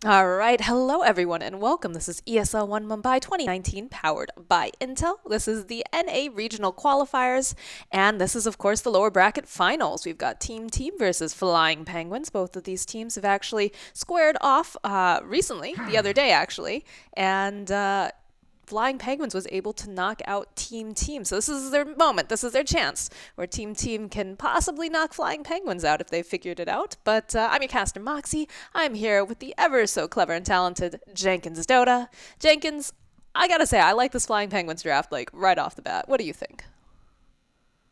All right. Hello, everyone, and welcome. This is ESL One Mumbai 2019, powered by Intel. This is the NA Regional Qualifiers, and this is, of course, the lower bracket finals. We've got Team Team versus Flying Penguins. Both of these teams have actually squared off recently, the other day, actually, and Flying Penguins was able to knock out Team Team. So this is their moment. This is their chance where Team Team can possibly knock Flying Penguins out if they figured it out. But I'm your caster, Moxie. I'm here with the ever so clever and talented Jenkins Dota. Jenkins, I gotta say, I like this Flying Penguins draft like right off the bat. What do you think?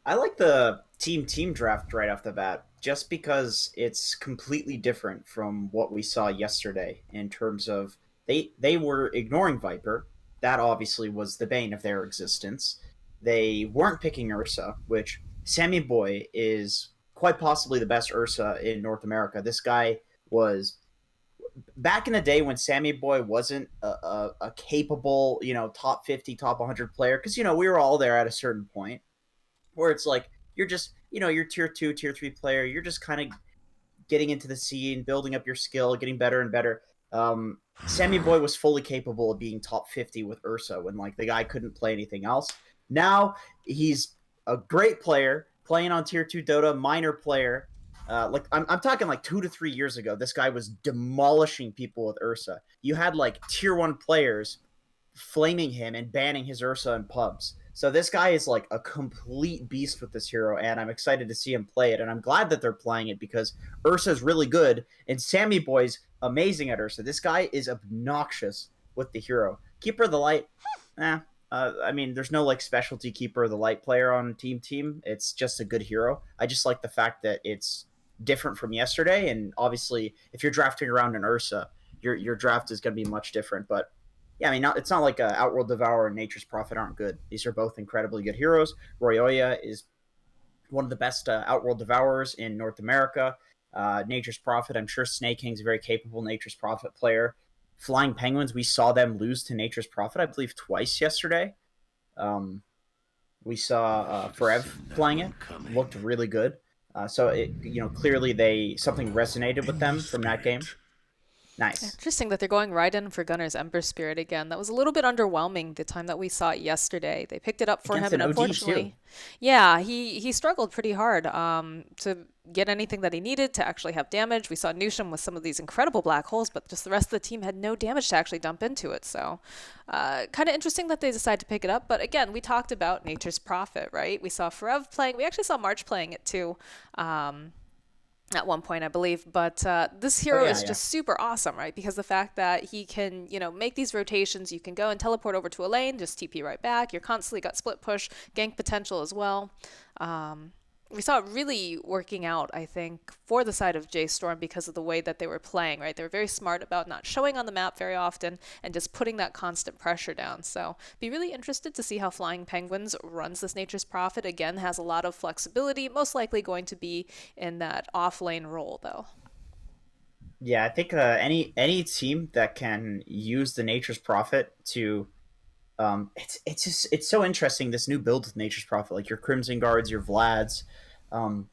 I like the team draft right off the bat just because it's completely different from what we saw yesterday in terms of they were ignoring Viper. That obviously was the bane of their existence. They weren't picking Ursa, which Sammy Boy is quite possibly the best Ursa in North America. This guy was back in the day when Sammy Boy wasn't a capable, top 50, top 100 player, because, we were all there at a certain point where it's like you're just you're tier two, tier three player. You're just kind of getting into the scene, building up your skill, getting better and better. Sammy Boy was fully capable of being top 50 with Ursa when like the guy couldn't play anything else. Now he's a great player playing on tier two Dota, minor player. I'm talking like 2 to 3 years ago, this guy was demolishing people with Ursa. You had like tier one players flaming him and banning his Ursa in pubs. So this guy is like a complete beast with this hero, and I'm excited to see him play it. And I'm glad that they're playing it because Ursa's really good, and Sammy Boy's amazing at Ursa. This guy is obnoxious with the hero. Keeper of the Light, eh. I mean, there's no like specialty Keeper of the Light player on Team. It's just a good hero. I just like the fact that it's different from yesterday, and obviously, if you're drafting around an Ursa, your draft is going to be much different. But yeah, I mean, it's not like Outworld Devourer and Nature's Prophet aren't good. These are both incredibly good heroes. Royoya is one of the best Outworld Devourers in North America. Nature's Prophet, I'm sure Snake King's a very capable Nature's Prophet player. Flying Penguins, we saw them lose to Nature's Prophet, I believe, twice yesterday. Um, we saw Forev playing it, looked really good. So clearly something resonated with them from that game. Nice Interesting that they're going right in for Gunner's Ember Spirit again. That was a little bit underwhelming the time that we saw it yesterday. They picked it up for against him, an and OD too. unfortunately, yeah, he struggled pretty hard to get anything that he needed to actually have damage. We saw Newsham with some of these incredible black holes, but just the rest of the team had no damage to actually dump into it. So, kind of interesting that they decided to pick it up. But again, we talked about Nature's Prophet, right? We saw Forev playing. We actually saw March playing it too. At one point, I believe. But this Oh hero yeah, is yeah. just super awesome, right? Because the fact that he can, make these rotations, you can go and teleport over to a lane, just TP right back. You're constantly got split push, gank potential as well. Um, we saw it really working out, I think, for the side of J Storm because of the way that they were playing, right? They were very smart about not showing on the map very often and just putting that constant pressure down. So, be really interested to see how Flying Penguins runs this Nature's Prophet. Again, has a lot of flexibility, most likely going to be in that off lane role, though. Yeah, I think any team that can use the Nature's Prophet to it's so interesting, this new build with Nature's Prophet, like your Crimson Guards, your Vlads, um,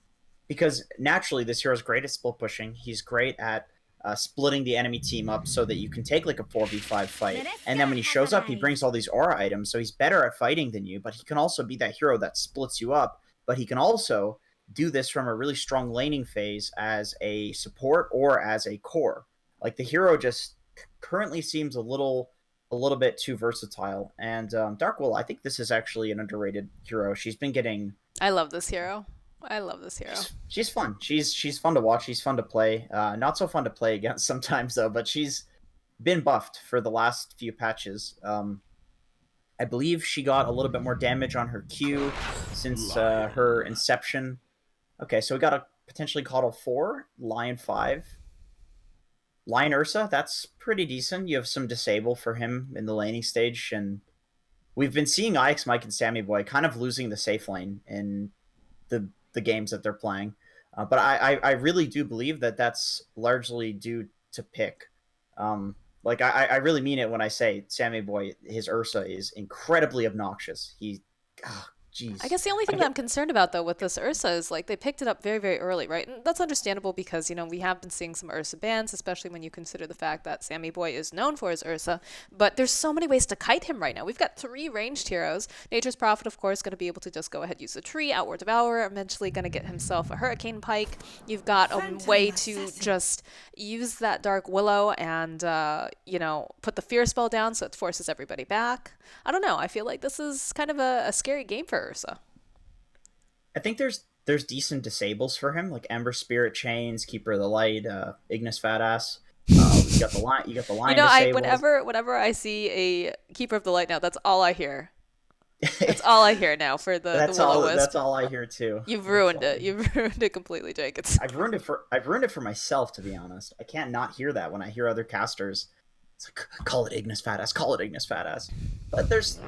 because naturally this hero's great at split pushing. He's great at splitting the enemy team up so that you can take like a 4v5 fight. And then when he shows up, he brings all these aura items, so he's better at fighting than you, but he can also be that hero that splits you up, but he can also do this from a really strong laning phase as a support or as a core. Like the hero just currently seems a little bit too versatile. And Dark Will, I think this is actually an underrated hero. She's been getting I love this hero. I love this hero. she's fun. She's fun to watch. She's fun to play. Not so fun to play against sometimes though. But she's been buffed for the last few patches. I believe she got a little bit more damage on her Q since her inception. Okay, so we got a potentially Coddle 4, Lion 5, Lion Ursa. That's pretty decent. You have some disable for him in the laning stage, and we've been seeing IX Mike and Sammy Boy kind of losing the safe lane in the games that they're playing. But I really do believe that that's largely due to pick. Like I really mean it when I say Sammy Boy, his Ursa is incredibly obnoxious. I Jeez. guess the only I thing that get I'm concerned about though with this Ursa is like they picked it up very, very early, right? And that's understandable because, we have been seeing some Ursa bans, especially when you consider the fact that Sammy Boy is known for his Ursa. But there's so many ways to kite him right now. We've got three ranged heroes. Nature's Prophet, of course, going to be able to just go ahead, use the tree, Outward Devourer, eventually going to get himself a Hurricane Pike. You've got a way to just use that Dark Willow and, put the Fear spell down so it forces everybody back. I don't know. I feel like this is kind of a scary game for Ursa. I think there's decent disables for him, like Ember Spirit Chains, Keeper of the Light, Ignis Fat Ass. You got the line. You got the You line know, I disables. whenever I see a Keeper of the Light now, that's all I hear. That's all I hear now for the That's Will-O all. Wisp. That's all I hear too. You've That's ruined all I it. hear. You've ruined it completely, Jake. It's I've ruined it for myself, to be honest. I can't not hear that when I hear other casters. It's like, call it Ignis Fat Ass, call it Ignis Fat Ass. But there's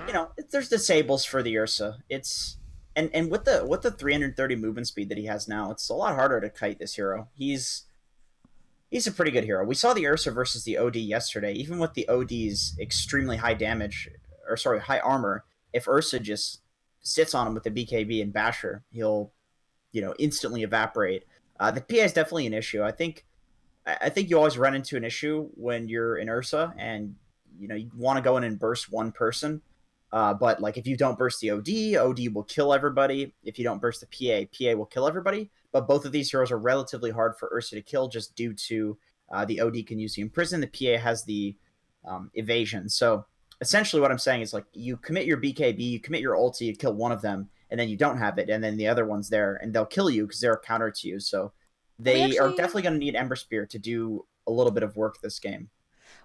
disables for the Ursa. It's and with the 330 movement speed that he has now, it's a lot harder to kite this hero. He's a pretty good hero. We saw the Ursa versus the OD yesterday. Even with the OD's extremely high damage, or sorry, high armor, if Ursa just sits on him with the BKB and Basher, he'll instantly evaporate. The PA is definitely an issue. I think you always run into an issue when you're in Ursa, and you want to go in and burst one person. But like if you don't burst the OD will kill everybody. If you don't burst the PA will kill everybody. But both of these heroes are relatively hard for Ursa to kill, just due to the OD can use the imprison. The PA has the evasion. So essentially, what I'm saying is like you commit your BKB, you commit your ulti, you kill one of them, and then you don't have it, and then the other one's there, and they'll kill you because they're a counter to you. So we they are actually definitely going to need Ember Spear to do a little bit of work this game.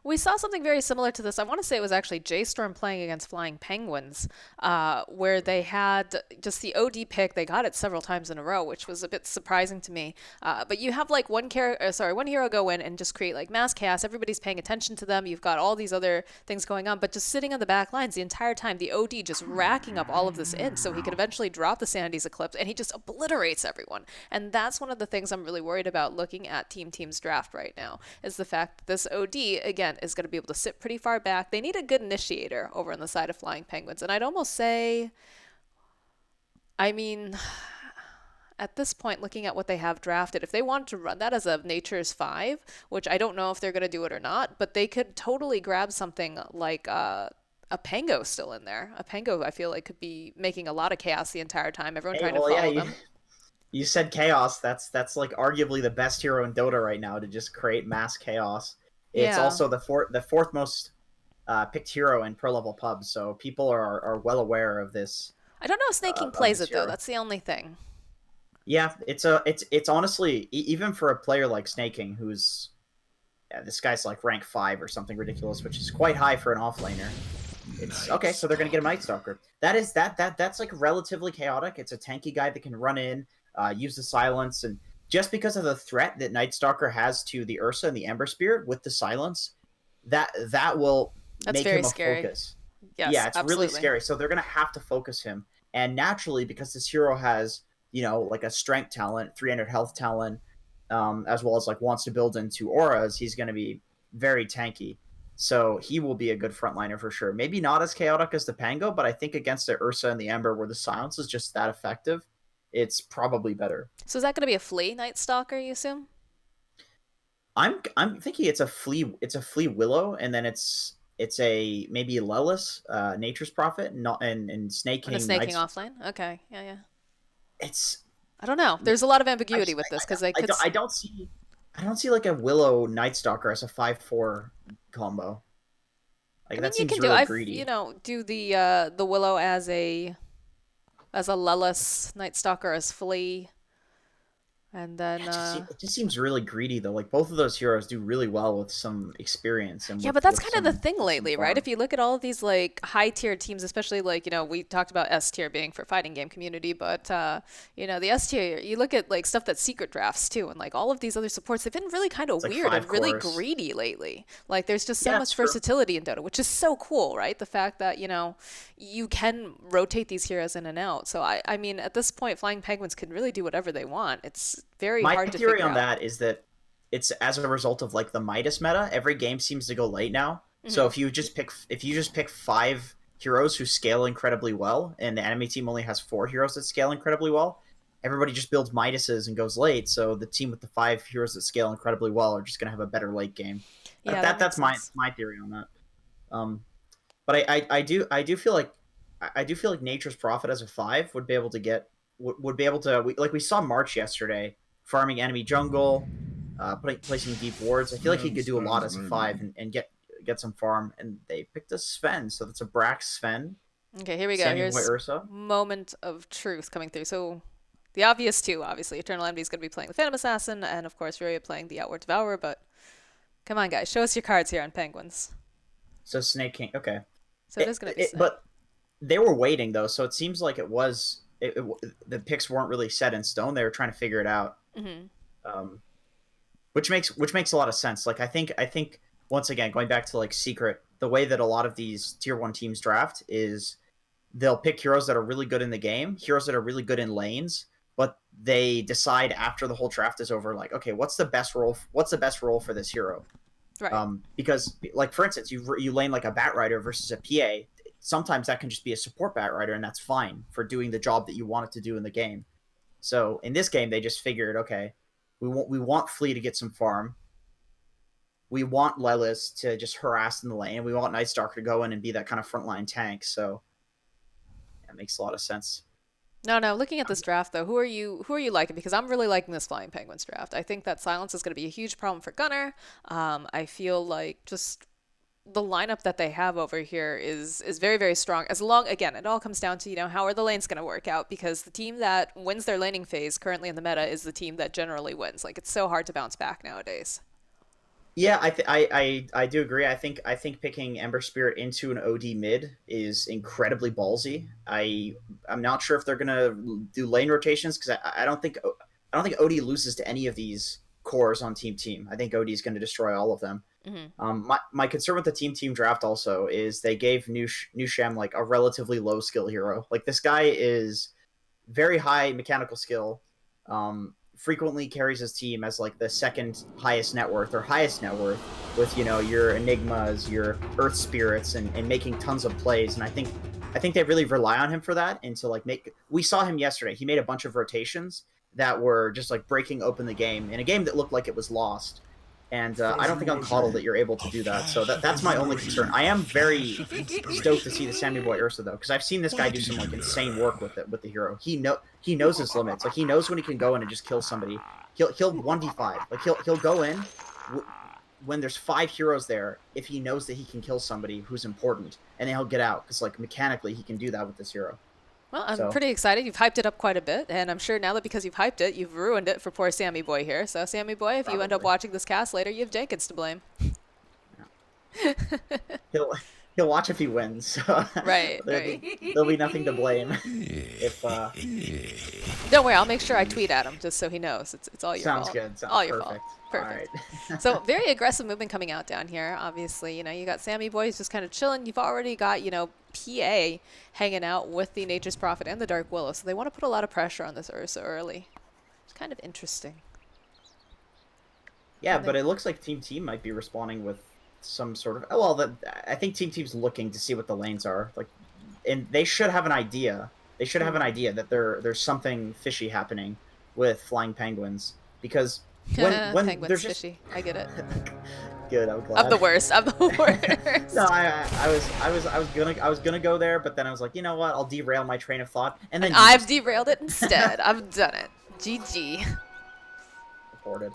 We saw something very similar to this. I want to say it was actually J-Storm playing against Flying Penguins, where they had just the OD pick. They got it several times in a row, which was a bit surprising to me. But you have like one hero go in and just create like mass chaos. Everybody's paying attention to them. You've got all these other things going on, but just sitting on the back lines the entire time, the OD just racking up all of this in, so he can eventually drop the Sanity's Eclipse, and he just obliterates everyone. And that's one of the things I'm really worried about looking at Team's draft right now, is the fact that this OD again is going to be able to sit pretty far back. They need a good initiator over on the side of Flying Penguins. And I'd almost say, I mean, at this point, looking at what they have drafted, if they wanted to run that as a Nature's 5, which I don't know if they're going to do it or not, but they could totally grab something like a Pango still in there. A Pango, I feel like, could be making a lot of chaos the entire time, everyone Hey, trying to well, yeah, follow you, them. you said chaos. That's like arguably the best hero in Dota right now to just create mass chaos. It's Yeah. also the fourth most picked hero in pro level pubs, so people are well aware of this I don't know if Snake King of plays this it, though. hero. That's the only thing. Yeah, it's honestly even for a player like Snaking, who's this guy's like rank 5 or something ridiculous, which is quite high for an offlaner. It's okay, so they're gonna get a Night Stalker. That's like relatively chaotic. It's a tanky guy that can run in, use the silence, and just because of the threat that Night Stalker has to the Ursa and the Ember Spirit with the silence, that will That's make very him a scary. focus. Yeah, Yes, it's really absolutely. scary. So they're gonna have to focus him, and naturally, because this hero has like a strength talent, 300 health talent, as well as like wants to build into auras, he's gonna be very tanky. So he will be a good frontliner for sure. Maybe not as chaotic as the Pango, but I think against the Ursa and the Ember, where the silence is just that effective, it's probably better. So is that going to be a flea Night Stalker, you assume? I'm thinking it's a flea willow, and then it's a maybe a Lelis, Nature's Prophet, not and Snake And a King Snake King Knights. offlane? Okay, yeah, yeah. It's I don't know. There's a lot of I ambiguity just with this because I, don't, I don't see I don't see like a Willow Night Stalker as a 5/4 combo. I Like mean, that you seems can do. really I've greedy. do the Willow as a Lelis, Night Stalker as flea, and Yeah, then it just seems really greedy though. Like both of those heroes do really well with some experience and yeah, with but that's with kind of the some thing with some lately, right? farm. If you look at all of these like high tier teams, especially like, we talked about S tier being for fighting game community, but the S tier, you look at like stuff that's secret drafts too, and like all of these other supports, they've been really kind It's of like weird five and really cores. greedy lately. Like there's just so Yeah, it's much true. versatility in Dota, which is so cool, right? The fact that, you can rotate these heroes in and out. So I mean, at this point, Flying Penguins can really do whatever they want. It's very My hard to theory figure on out. that is that it's as a result of like the Midas meta. Every game seems to go late now. So Hmm. if you just pick 5 heroes who scale incredibly well, and the enemy team only has 4 heroes that scale incredibly well, everybody just builds Midases and goes late. So the team with the 5 heroes that scale incredibly well are just going to have a better late game. Yeah, that makes That's my sense. theory on that. But I do feel like Nature's Prophet as a 5 would be able to would be able to like we saw March yesterday farming enemy jungle, placing deep wards. I feel like he could do a lot as a 5 and get some farm. And they picked a Sven, so that's a Brax Sven. Okay, here we go. Sammy Boy Here's Ursa. moment of truth coming through. So the obvious two, obviously, Eternal Envy is going to be playing the Phantom Assassin, and of course Furia playing the Outward Devourer. But come on, guys, show us your cards here on Penguins. So Snake King. Okay. So it is going to be Snake. But they were waiting though, so it seems like the picks weren't really set in stone. They were trying to figure it out, which makes a lot of sense. Like I think once again going back to like Secret, the way that a lot of these tier 1 teams draft is they'll pick heroes that are really good in the game, heroes that are really good in lanes, but they decide after the whole draft is over, like, okay, what's the best role? What's the best role for this hero? Right. Because, like, for instance, you lane like a Bat Rider versus a PA. Sometimes that can just be a support Bat Rider, and that's fine for doing the job that you want it to do in the game. So in this game, they just figured, okay, we want Flea to get some farm. We want Lelis to just harass in the lane. We want Night Stalker to go in and be that kind of frontline tank. So that makes a lot of sense. No. Looking at this draft, though, who are you liking? Because I'm really liking this Flying Penguins draft. I think that silence is going to be a huge problem for Gunner. I feel like just the lineup that they have over here is very, very strong. As long, again, it all comes down to, how are the lanes going to work out? Because the team that wins their laning phase currently in the meta is the team that generally wins. Like, it's so hard to bounce back nowadays. Yeah, I do agree. I think picking Ember Spirit into an OD mid is incredibly ballsy. I'm not sure if they're gonna do lane rotations because I don't think OD loses to any of these cores on team. I think OD is going to destroy all of them. My concern with the team draft also is they gave New Shem like a relatively low skill hero. Like this guy is very high mechanical skill. Frequently carries his team as like the second highest net worth or highest net worth with your Enigmas, your Earth Spirits, and making tons of plays. And I think they really rely on him for that. And to like we saw him yesterday. He made a bunch of rotations that were just like breaking open the game in a game that looked like it was lost. And I don't think on Coddle that you're able to do that. So that's my only concern. I am very stoked to see the Sammy Boy Ursa though, because I've seen this guy do some like insane work with the hero. He knows his limits. Like he knows when he can go in and just kill somebody. He'll 1v5. Like he'll go in when there's 5 heroes there if he knows that he can kill somebody who's important, and then he'll get out because like mechanically he can do that with this hero. Well, I'm pretty excited. You've hyped it up quite a bit, and I'm sure now that because you've hyped it, you've ruined it for poor Sammy Boy here. So, Sammy Boy, if you end up watching this cast later, you have Jenkins to blame. Yeah. He'll watch if he wins. Right. There'll be nothing to blame if. Don't worry, I'll make sure I tweet at him just so he knows it's all your fault. Sounds good. Sounds all your perfect. fault. Perfect. All right. So very aggressive movement coming out down here. Obviously, you got Sammy Boy who's just kind of chilling. You've already got PA hanging out with the Nature's Prophet and the Dark Willow, so they want to put a lot of pressure on this Ursa early. It's kind of interesting. Yeah, but it looks like Team might be responding with some sort of I think Team's looking to see what the lanes are like, and they should have an idea. They should have an idea that there's something fishy happening with Flying Penguins, because when Penguins there's just fishy. I get it. Good, I'm glad. I'm the worst. No, I was gonna go there, but then I was like, you know what? I'll derail my train of thought, and then I've derailed it instead. I've done it. GG. Reported.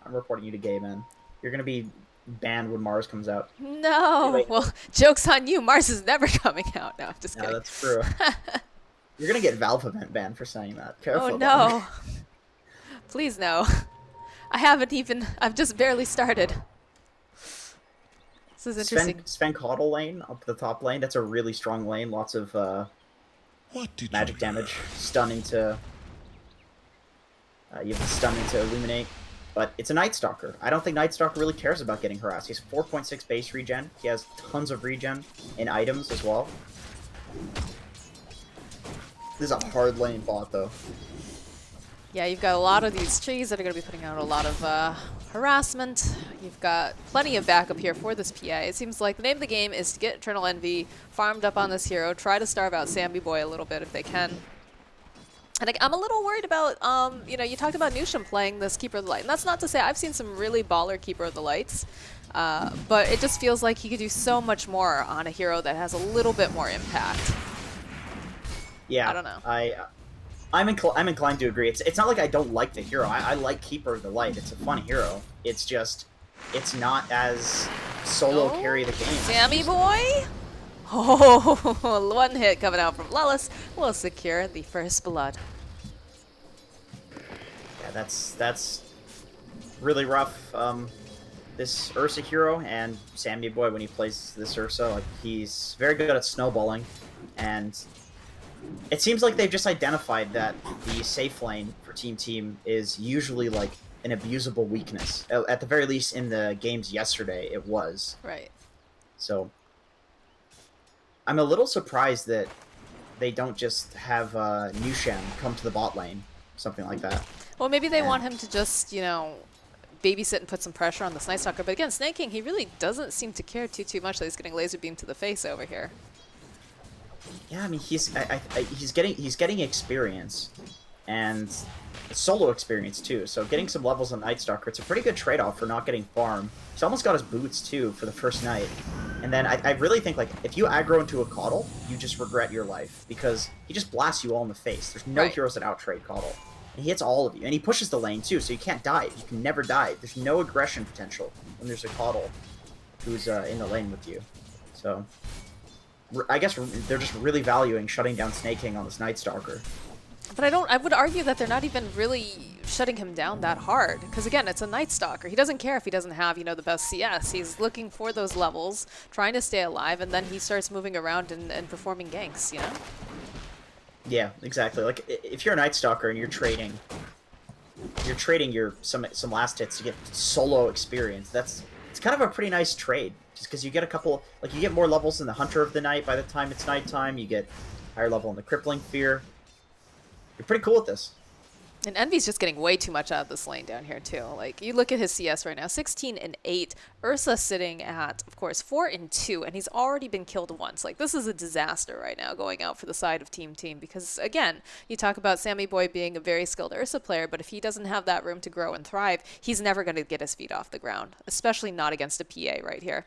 I'm reporting you to Gay Man. You're gonna be banned when Mars comes out. No. Well, joke's on you. Mars is never coming out. No, I'm just kidding. No, that's true. You're gonna get Valve event banned for saying that. Careful. Oh no. Please no. I've just barely started. This is interesting. Sven Coddle lane, up the top lane, that's a really strong lane. Lots of magic damage. Stun into... you have the stun into Illuminate. But it's a Night Stalker. I don't think Night Stalker really cares about getting harassed. He has 4.6 base regen. He has tons of regen in items as well. This is a hard lane bot, though. Yeah, you've got a lot of these trees that are going to be putting out a lot of harassment. You've got plenty of backup here for this PA. It seems like the name of the game is to get Eternal Envy farmed up on this hero, try to starve out Sammy Boy a little bit if they can. And I'm a little worried about, you talked about Newsham playing this Keeper of the Light. And that's not to say I've seen some really baller Keeper of the Lights, but it just feels like he could do so much more on a hero that has a little bit more impact. Yeah, I don't know. I'm inclined to agree. It's not like I don't like the hero. I like Keeper of the Light. It's a fun hero. It's just, it's not as solo carry the game. Sammy Boy? Oh, one hit coming out from Lelis will secure the first blood. Yeah, that's really rough. This Ursa hero and Sammy Boy, when he plays this Ursa, like, he's very good at snowballing, and it seems like they've just identified that the safe lane for Team is usually like an abusable weakness. At the very least, in the games yesterday, it was. Right. So I'm a little surprised that they don't just have Newsham come to the bot lane, something like that. Well, maybe they want him to just, babysit and put some pressure on this Night Stalker. But again, Snake King, he really doesn't seem to care too much that he's getting laser beam to the face over here. Yeah, I mean, he's getting experience, and solo experience too. So getting some levels on Night Stalker, it's a pretty good trade-off for not getting farm. He's almost got his boots too for the first night. And then I really think, like, if you aggro into a Caudle, you just regret your life, because he just blasts you all in the face. There's no heroes that outtrade Caudle. And he hits all of you. And he pushes the lane too, so you can't die. You can never die. There's no aggression potential when there's a Caudle who's in the lane with you. So I guess they're just really valuing shutting down Snake King on this Night Stalker. But I would argue that they're not even really shutting him down that hard. Because again, it's a Night Stalker. He doesn't care if he doesn't have, the best CS. He's looking for those levels, trying to stay alive, and then he starts moving around and performing ganks, Yeah, exactly. Like, if you're a Night Stalker and you're trading your some last hits to get solo experience, it's kind of a pretty nice trade. Just because you get a couple, like, you get more levels in the Hunter of the Night by the time it's nighttime. You get higher level in the Crippling Fear. You're pretty cool with this. And Envy's just getting way too much out of this lane down here, too. Like, you look at his CS right now, 16 and 8. Ursa sitting at, of course, 4 and 2, and he's already been killed once. Like, this is a disaster right now going out for the side of Team, because, again, you talk about Sammy Boy being a very skilled Ursa player, but if he doesn't have that room to grow and thrive, he's never going to get his feet off the ground, especially not against a PA right here.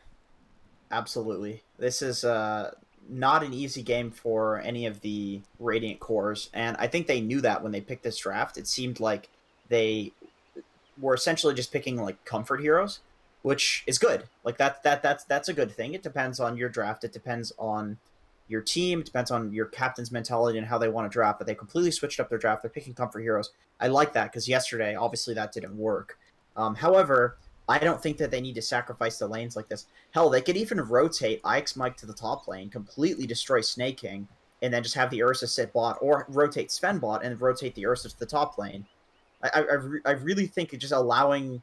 Absolutely. This is not an easy game for any of the Radiant cores, and I think they knew that when they picked this draft. It seemed like they were essentially just picking, like, comfort heroes, which is good. Like, that's a good thing. It depends on your draft. It depends on your team. It depends on your captain's mentality and how they want to draft, but they completely switched up their draft. They're picking comfort heroes. I like that, because yesterday, obviously, that didn't work. However, I don't think that they need to sacrifice the lanes like this. Hell, they could even rotate Ike's Mike to the top lane, completely destroy Snake King, and then just have the Ursa sit bot, or rotate Sven bot and rotate the Ursa to the top lane. I really think just allowing,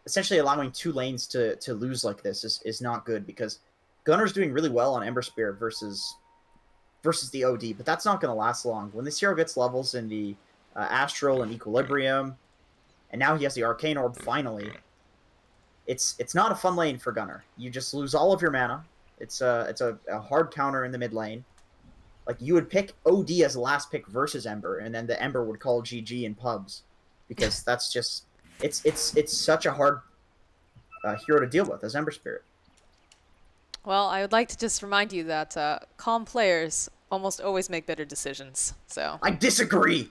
essentially allowing two lanes to lose like this is not good, because Gunner's doing really well on Ember Spirit versus the OD, but that's not going to last long. When this hero gets levels in the Astral and Equilibrium, and now he has the Arcane Orb finally, it's not a fun lane for Gunner. You just lose all of your mana. It's a hard counter in the mid lane. Like, you would pick OD as the last pick versus Ember, and then the Ember would call GG in pubs, because that's just it's such a hard hero to deal with as Ember Spirit. Well, I would like to just remind you that calm players almost always make better decisions. So I disagree.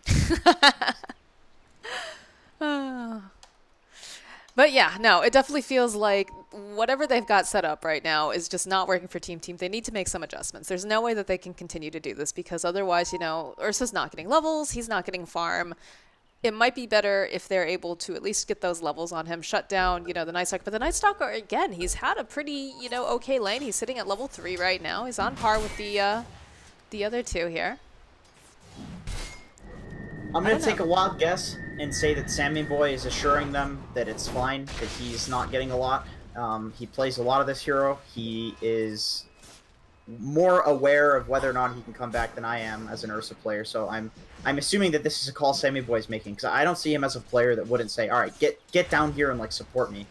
But yeah, no, it definitely feels like whatever they've got set up right now is just not working for Team. They need to make some adjustments. There's no way that they can continue to do this, because otherwise, Ursa's not getting levels, he's not getting farm. It might be better if they're able to at least get those levels on him, shut down, the Night Stalker. But the Night Stalker, again, he's had a pretty, okay lane. He's sitting at level 3 right now. He's on par with the other two here. I'm going to take a wild guess and say that Sammy Boy is assuring them that it's fine, that he's not getting a lot. He plays a lot of this hero. He is more aware of whether or not he can come back than I am as an Ursa player. So I'm assuming that this is a call Sammy Boy's making, because I don't see him as a player that wouldn't say, all right, get down here and like support me.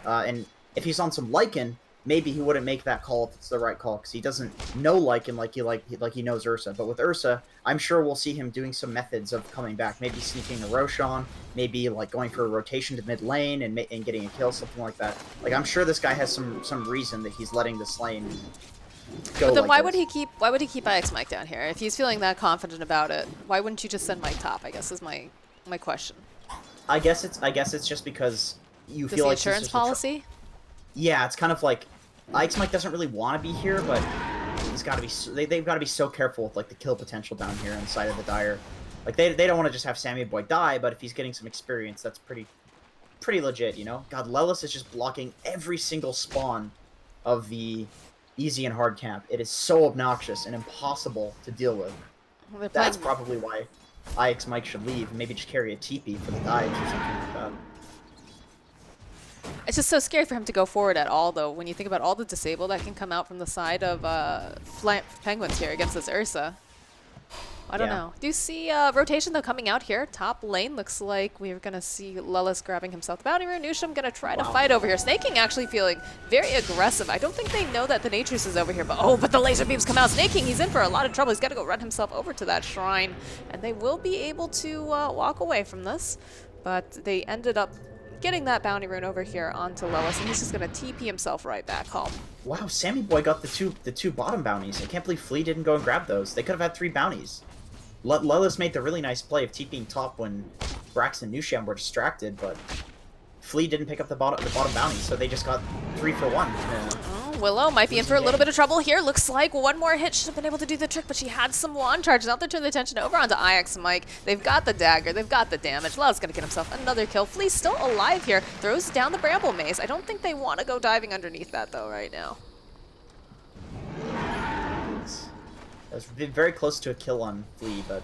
And if he's on some Lycan, maybe he wouldn't make that call if it's the right call, because he doesn't know Lycan like he knows Ursa. But with Ursa, I'm sure we'll see him doing some methods of coming back, maybe sneaking a Roshan, maybe like going for a rotation to mid lane and getting a kill, something like that. Like, I'm sure this guy has some reason that he's letting this lane go. But then like why this. would he keep IX Mike down here? If he's feeling that confident about it, why wouldn't you just send Mike top, I guess is my question. I guess it's just because you Does feel the like insurance policy? Yeah, it's kind of like Ike's Mike doesn't really want to be here, but he's got to be. They've got to be so careful with like the kill potential down here inside of the Dire. Like they don't want to just have Sammy Boy die, but if he's getting some experience, that's pretty legit, you know. God, Lelis is just blocking every single spawn of the easy and hard camp. It is so obnoxious and impossible to deal with. Well, That's probably why IX Mike should leave and maybe just carry a TP for the dives or something like that. It's just so scary for him to go forward at all, though, when you think about all the disable that can come out from the side of Penguins here against this Ursa. I don't know. Do you see rotation, though, coming out here? Top lane looks like we're going to see Lelis grabbing himself the bounty rune. Nusham going to try to fight over here. Snaking actually feeling very aggressive. I don't think they know that the Natures is over here, but the laser beams come out. Snaking, he's in for a lot of trouble. He's got to go run himself over to that shrine, and they will be able to walk away from this, but they ended up getting that bounty rune over here onto Lelis, and he's just going to TP himself right back home. Wow, Sammy Boy got the two bottom bounties. I can't believe Flea didn't go and grab those. They could have had 3 bounties. Lelis made the really nice play of TPing top when Brax and Nusham were distracted, but Flea didn't pick up the bottom bounty, so they just got 3 for 1. Oh, Willow might be in for a little bit of trouble here. Looks like one more hit should have been able to do the trick, but she had some wand charges. Now they're turning the attention over onto IX Mike. They've got the dagger, they've got the damage. Low's gonna get himself another kill. Flea's still alive here, throws down the bramble maze. I don't think they want to go diving underneath that though right now. That was very close to a kill on Flea, but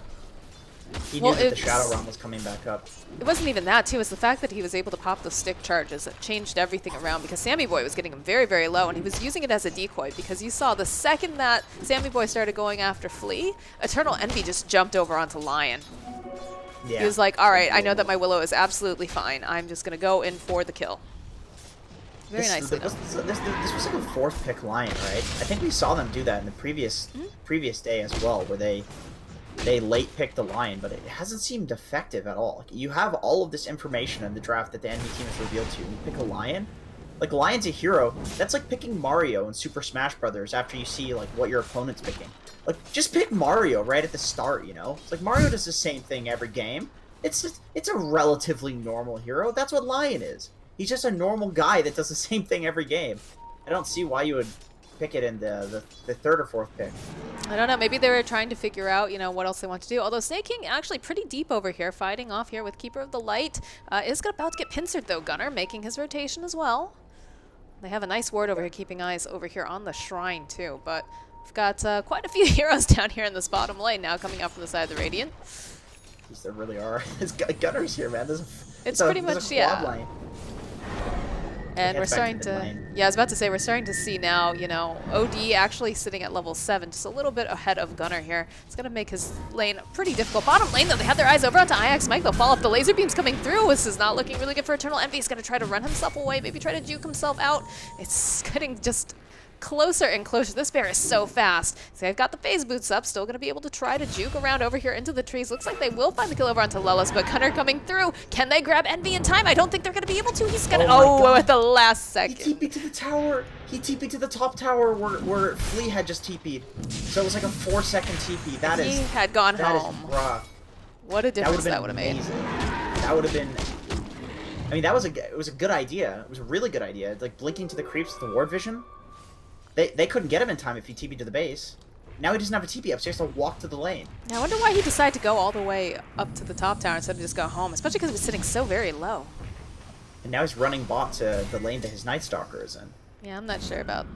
he knew that the Shadow Realm was coming back up. It wasn't even that, too. It's the fact that he was able to pop those stick charges that changed everything around, because Sammy Boy was getting him very, very low, and he was using it as a decoy, because you saw the second that Sammy Boy started going after Flea, Eternal Envy just jumped over onto Lion. Yeah. He was like, all right, I know that my Willow is absolutely fine. I'm just going to go in for the kill. Very nicely done. This was like a 4th pick Lion, right? I think we saw them do that in the previous day as well, where they late picked the Lion, but it hasn't seemed effective at all. Like, you have all of this information in the draft that the enemy team has revealed to you, and you pick a Lion? Like, Lion's a hero. That's like picking Mario in Super Smash Brothers after you see, like, what your opponent's picking. Like, just pick Mario right at the start, you know? It's like, Mario does the same thing every game. It's a relatively normal hero. That's what Lion is. He's just a normal guy that does the same thing every game. I don't see why you would pick it in the 3rd or 4th pick. I don't know. Maybe they were trying to figure out, you know, what else they want to do. Although Snake King actually pretty deep over here, fighting off here with Keeper of the Light. Is about to get pincered, though. Gunnar making his rotation as well. They have a nice ward over here, keeping eyes over here on the shrine, too. But we've got quite a few heroes down here in this bottom lane now coming up from the side of the Radiant. Jeez, there really are. There's Gunnar's here, man. It's pretty much, yeah. Line. And we're starting to, yeah, I was about to say, we're starting to see now, you know, OD actually sitting at level 7, just a little bit ahead of Gunnar here. It's going to make his lane pretty difficult. Bottom lane, though, they have their eyes over onto IX Mike. They'll follow up the laser beams coming through. This is not looking really good for Eternal Envy. He's going to try to run himself away, maybe try to juke himself out. It's getting just closer and closer. This bear is so fast. So they've got the phase boots up, still going to be able to try to juke around over here into the trees. Looks like they will find the kill over onto Lelis, but Gunnar coming through. Can they grab Envy in time? I don't think they're going to be able to. He's going to, at the last second. He TP'd to the tower. He TP'd to the top tower where Flea had just TP'd. So it was like a 4-second TP. He had gone home. That is rough. What a difference that would have made. That would have been... I mean, it was a good idea. It was a really good idea. Like, blinking to the creeps with the ward vision. They couldn't get him in time if he TP'd to the base. Now he doesn't have a TP up, so he has to walk to the lane. Now I wonder why he decided to go all the way up to the top tower instead of just go home, especially because he was sitting so very low. And now he's running bot to the lane that his Night Stalker is in. Yeah, I'm not sure about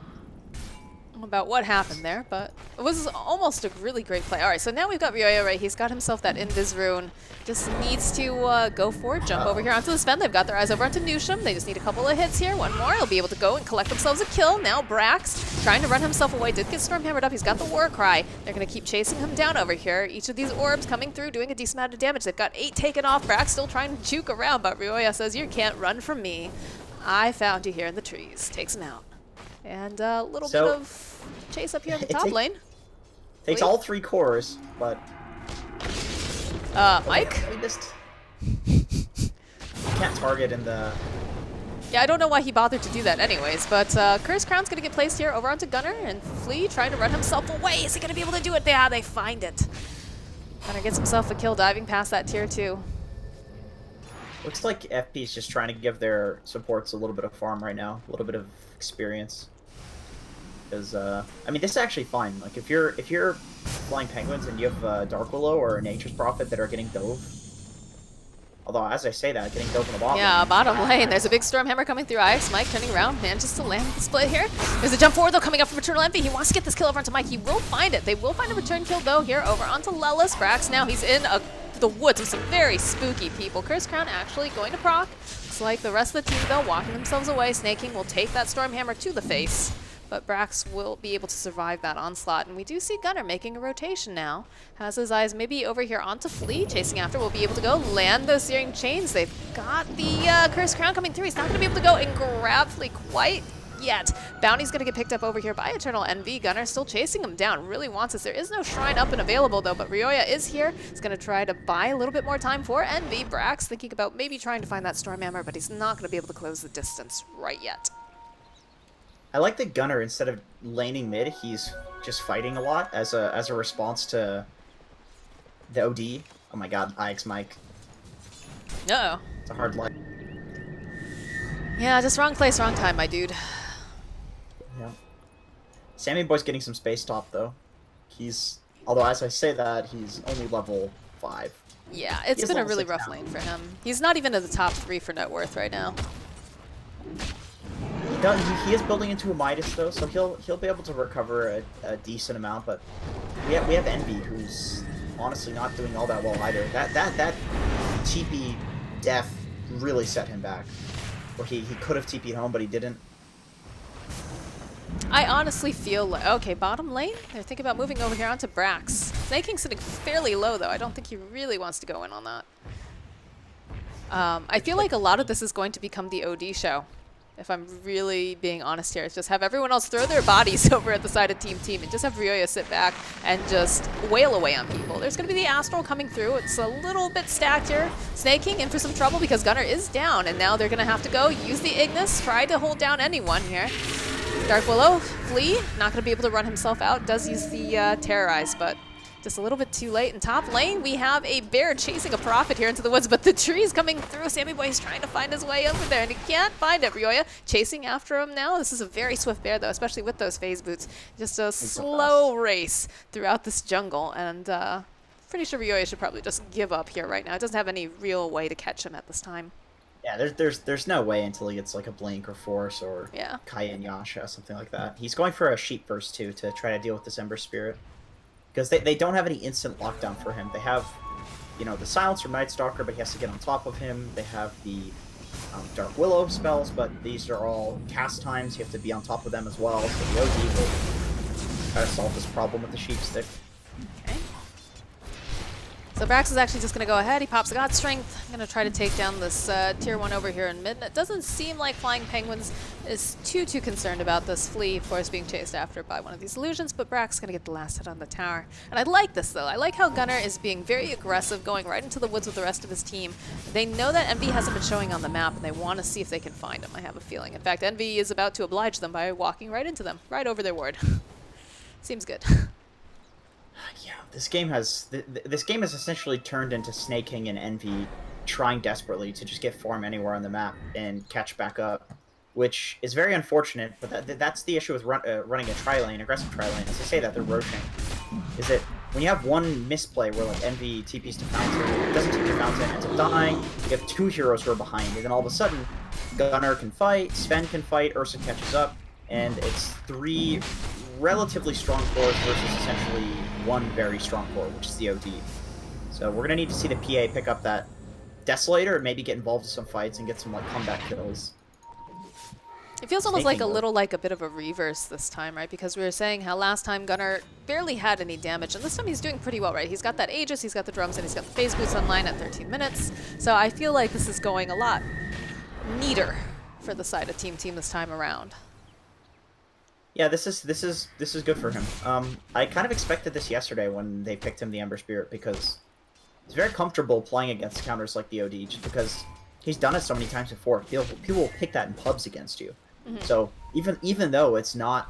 about what happened there, but it was almost a really great play. All right, so now we've got Ryoya, right? He's got himself that Invis rune. Just needs to go for it, jump over here onto the Sven. They've got their eyes over onto Nusham. They just need a couple of hits here. One more. He'll be able to go and collect themselves a kill. Now Brax trying to run himself away. Did get storm hammered up. He's got the war cry. They're going to keep chasing him down over here. Each of these orbs coming through, doing a decent amount of damage. They've got 8 taken off. Brax still trying to juke around, but Ryoya says, "You can't run from me. I found you here in the trees." Takes him out. And a little bit of chase up here in the top lane. Takes all 3 cores, but... Mike? We just... can't target in the... Yeah, I don't know why he bothered to do that anyways, but Curse Crown's going to get placed here over onto Gunnar, and Flea trying to run himself away. Is he going to be able to do it? Yeah, they find it. Gunnar gets himself a kill diving past that tier 2. Looks like FP's just trying to give their supports a little bit of farm right now, a little bit of experience. Because I mean, this is actually fine. Like if you're flying penguins and you have Dark Willow or Nature's Prophet that are getting dove. Although as I say that, getting dove in the bottom. Yeah, bottom lane. There's a big storm hammer coming through Ice. Mike turning around, manages to land the split here. There's a jump forward though coming up from Eternal Envy. He wants to get this kill over onto Mike. He will find it. They will find a return kill though here over onto Lelis. Brax now he's in the woods with some very spooky people. Curse Crown actually going to proc. Looks like the rest of the team though walking themselves away. Snake King will take that storm hammer to the face. But Brax will be able to survive that onslaught. And we do see Gunnar making a rotation now. Has his eyes maybe over here onto Flea. Chasing after, will be able to go land those Searing Chains. They've got the Cursed Crown coming through. He's not going to be able to go and grab Flea quite yet. Bounty's going to get picked up over here by Eternal Envy. Gunnar still chasing him down. Really wants this. There is no shrine up and available though, but Ryoya is here. He's going to try to buy a little bit more time for Envy. Brax thinking about maybe trying to find that Storm Hammer, but he's not going to be able to close the distance right yet. I like that Gunnar, instead of laning mid, he's just fighting a lot as a response to the OD. Oh my god, IX Mike. Uh-oh. It's a hard life. Yeah, just wrong place, wrong time, my dude. Yeah. Sammy Boy's getting some space top, though. Although as I say that, he's only level 5. Yeah, it's been a really rough lane for him. He's not even in the top 3 for net worth right now. He is building into a Midas though, so he'll be able to recover a decent amount. But we have Envy, who's honestly not doing all that well either. That TP death really set him back. Where he could have TP'd home, but he didn't. I honestly feel like, okay, bottom lane? They're thinking about moving over here onto Brax. Snake King's sitting fairly low though. I don't think he really wants to go in on that. I feel like a lot of this is going to become the OD show. If I'm really being honest here, it's just have everyone else throw their bodies over at the side of Team and just have Ryoya sit back and just wail away on people. There's going to be the Astral coming through. It's a little bit stacked here. Snake King in for some trouble because Gunnar is down, and now they're going to have to go use the Ignis, try to hold down anyone here. Dark Willow, Flea, not going to be able to run himself out. Does use the Terrorize, but just a little bit too late. In top lane, we have a bear chasing a Prophet here into the woods, but the tree's coming through. Sammy Boy's trying to find his way over there, and he can't find it. Ryoya chasing after him now. This is a very swift bear, though, especially with those phase boots. Just a slow race throughout this jungle, and pretty sure Ryoya should probably just give up here right now. It doesn't have any real way to catch him at this time. Yeah, there's no way until he gets like a Blink or Force or Kaya and Yasha, something like that. He's going for a Sheep first, too, to try to deal with this Ember Spirit. Because they don't have any instant lockdown for him. They have, the Silence from Night Stalker, but he has to get on top of him. They have the Dark Willow spells, but these are all cast times. You have to be on top of them as well. So the OD will try to solve this problem with the Sheep Stick. Okay. So Brax is actually just going to go ahead. He pops God Strength. I'm going to try to take down this tier 1 over here in mid. It doesn't seem like Flying Penguins is too concerned about this Flea, of course, being chased after by one of these illusions, but Brax is going to get the last hit on the tower. And I like this, though. I like how Gunnar is being very aggressive, going right into the woods with the rest of his team. They know that Envy hasn't been showing on the map, and they want to see if they can find him, I have a feeling. In fact, Envy is about to oblige them by walking right into them, right over their ward. Seems good. Yeah, this game has essentially turned into Snake King and Envy trying desperately to just get farm anywhere on the map and catch back up, which is very unfortunate. But that's the issue with running a tri-lane, aggressive tri-lane. As I say that, they're roaching. Is that when you have one misplay where like Envy TPs to Fountain, doesn't TP to Fountain, ends up dying, you have 2 heroes who are behind, and then all of a sudden, Gunnar can fight, Sven can fight, Ursa catches up, and it's 3 relatively strong cores versus essentially one very strong core, which is the OD. So we're gonna need to see the PA pick up that Desolator and maybe get involved in some fights and get some like comeback kills. It feels almost like a bit of a reverse this time, right? Because we were saying how last time Gunnar barely had any damage, and this time he's doing pretty well, right? He's got that Aegis, he's got the drums, and he's got the phase boots online at 13 minutes. So I feel like this is going a lot neater for the side of Team this time around. Yeah, this is good for him. I kind of expected this yesterday when they picked him the Ember Spirit because he's very comfortable playing against counters like the OD, just because he's done it so many times before. People will pick that in pubs against you. So even though it's not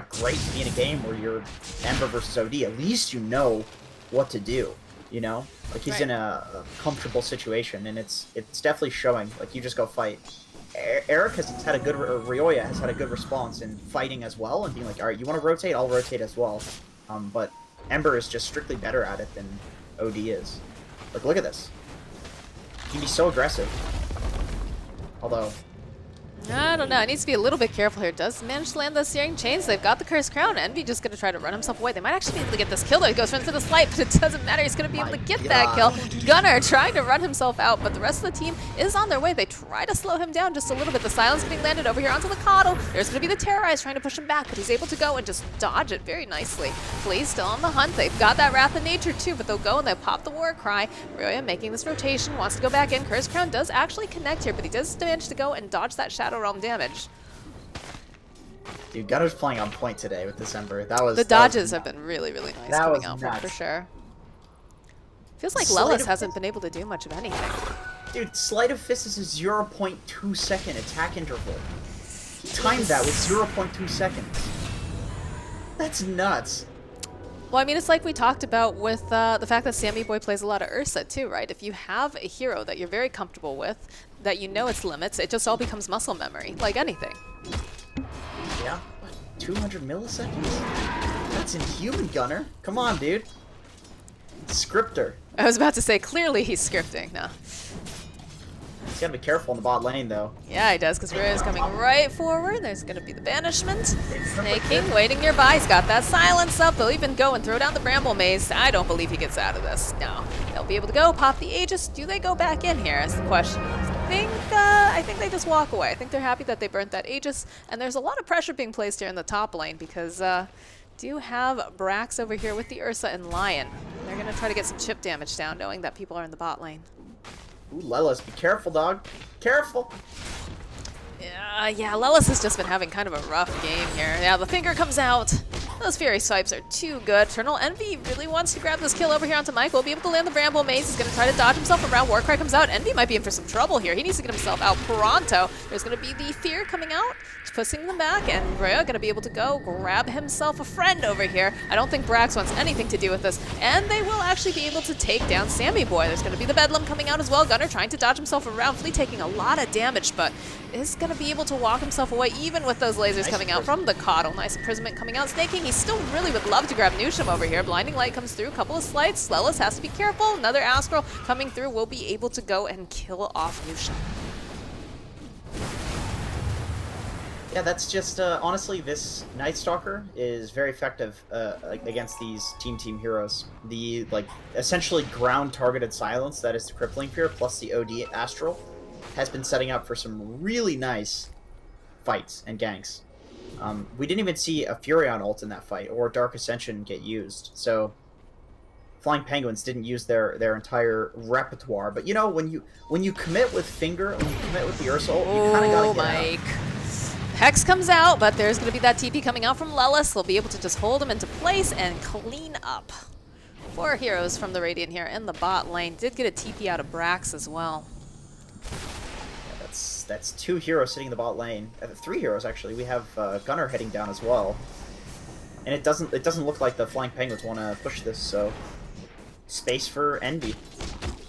great to be in a game where you're Ember versus OD, at least you know what to do. You know, like he's in a comfortable situation, and it's definitely showing. Like you just go fight. Eric has had a good, or Ryoya has had a good response in fighting as well, and being like, all right, you want to rotate, I'll rotate as well. But Ember is just strictly better at it than OD is. Like, look at this. He can be so aggressive. Although, I don't know. It needs to be a little bit careful here. Does manage to land those Searing Chains. They've got the Cursed Crown. Envy just going to try to run himself away. They might actually be able to get this kill, though. He goes for the slight, but it doesn't matter. He's going to be able to get that kill. Gunnar trying to run himself out, but the rest of the team is on their way. They try to slow him down just a little bit. The silence getting landed over here onto the Coddle. There's going to be the Terrorize trying to push him back, but he's able to go and just dodge it very nicely. Flea's still on the hunt. They've got that Wrath of Nature, too, but they'll go and they'll pop the War Cry. Ryoya making this rotation, wants to go back in. Cursed Crown does actually connect here, but he does manage to go and dodge that Shadow Realm damage. dude, Gunner's playing on point today with this Ember. The dodges have been really, really nice coming out from for sure. Feels like Lelis hasn't been able to do much of anything. Dude, Sleight of Fist is a 0.2 second attack interval. He timed that with 0.2 seconds. That's nuts. Well, I mean, it's like we talked about with the fact that Sammy Boy plays a lot of Ursa too, right? If you have a hero that you're very comfortable with, that you know its limits, it just all becomes muscle memory, like anything. Yeah, 200 milliseconds? That's inhuman, Gunner. Come on, dude. Scripter. I was about to say, clearly he's scripting. No. He's gotta be careful in the bot lane, though. Yeah, he does, because Ryoya's coming right forward. There's going to be the banishment. Snaking, waiting nearby. He's got that silence up. They'll even go and throw down the Bramble Maze. I don't believe he gets out of this. No. They'll be able to go, pop the Aegis. Do they go back in here is the question. I think they just walk away. I think they're happy that they burnt that Aegis. And there's a lot of pressure being placed here in the top lane, because do have Brax over here with the Ursa and Lion. They're going to try to get some chip damage down, knowing that people are in the bot lane. Ooh, Lelis, be careful, dog. Careful. Yeah, Lelis has just been having kind of a rough game here. Yeah, the finger comes out. Those Fury Swipes are too good. Eternal Envy really wants to grab this kill over here onto Mike. We'll be able to land the Bramble Maze. He's going to try to dodge himself around. Warcry comes out. Envy might be in for some trouble here. He needs to get himself out pronto. There's going to be the Fear coming out, pushing them back, and Ryoya going to be able to go grab himself a friend over here. I don't think Brax wants anything to do with this, and they will actually be able to take down Sammy Boy. There's going to be the Bedlam coming out as well. Gunner trying to dodge himself around. Flea taking a lot of damage, but is going to be able to walk himself away even with those lasers coming out from the Coddle. Nice imprisonment coming out. Snaking, he still really would love to grab Nusham over here. Blinding Light comes through, couple of slides. Lelis has to be careful. Another Astral coming through will be able to go and kill off Nusham. Yeah, that's just, honestly, this Night Stalker is very effective against these team heroes. The, essentially ground-targeted silence that is the Crippling Fear plus the OD Astral has been setting up for some really nice fights and ganks. We didn't even see a Furion ult in that fight, or Dark Ascension get used, so Flying Penguins didn't use their entire repertoire. But, you know, when you commit with Finger, when you commit with the Ursa ult, you kind of gotta get out. Hex comes out, but there's going to be that TP coming out from Lelis. They'll be able to just hold him into place and clean up. 4 heroes from the Radiant here in the bot lane. Did get a TP out of Brax as well. Yeah, that's 2 heroes sitting in the bot lane. 3 heroes, actually. We have Gunner heading down as well. And it doesn't look like the Flying Penguins want to push this, so space for Envy.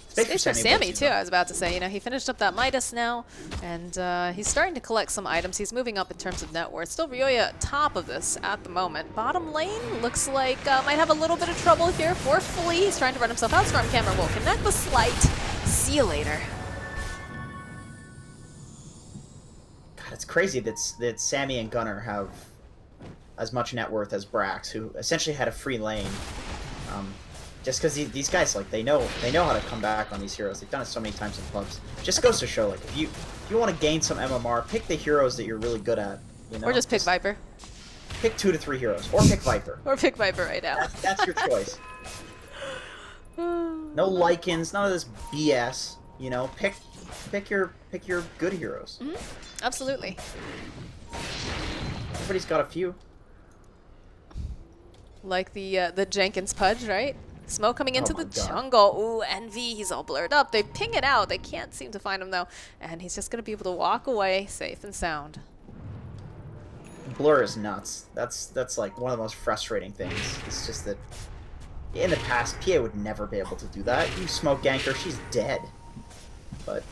Space for Sammy, too, I was about to say. You know, he finished up that Midas now, and he's starting to collect some items. He's moving up in terms of net worth. Still Ryoya top of this at the moment. Bottom lane looks like might have a little bit of trouble here for Flea. He's trying to run himself out. Storm Camera will connect the Slight. See you later. God, it's crazy that Sammy and Gunner have as much net worth as Brax, who essentially had a free lane. Just because these guys, like, they know how to come back on these heroes. They've done it so many times in clubs. Just goes to show, like, if you want to gain some MMR, pick the heroes that you're really good at. You know? Or just pick Viper. Pick 2 to 3 heroes, or pick Viper. Or pick Viper right now. That's your choice. No Lycans, none of this BS. You know, pick your good heroes. Absolutely. Everybody's got a few. Like the Jenkins Pudge, right? Smoke coming into the God. jungle. Ooh, Envy, he's all blurred up. They ping it out. They can't seem to find him, though. And he's just going to be able to walk away safe and sound. Blur is nuts. That's like one of the most frustrating things. It's just that in the past, PA would never be able to do that. You smoke gank her, she's dead. But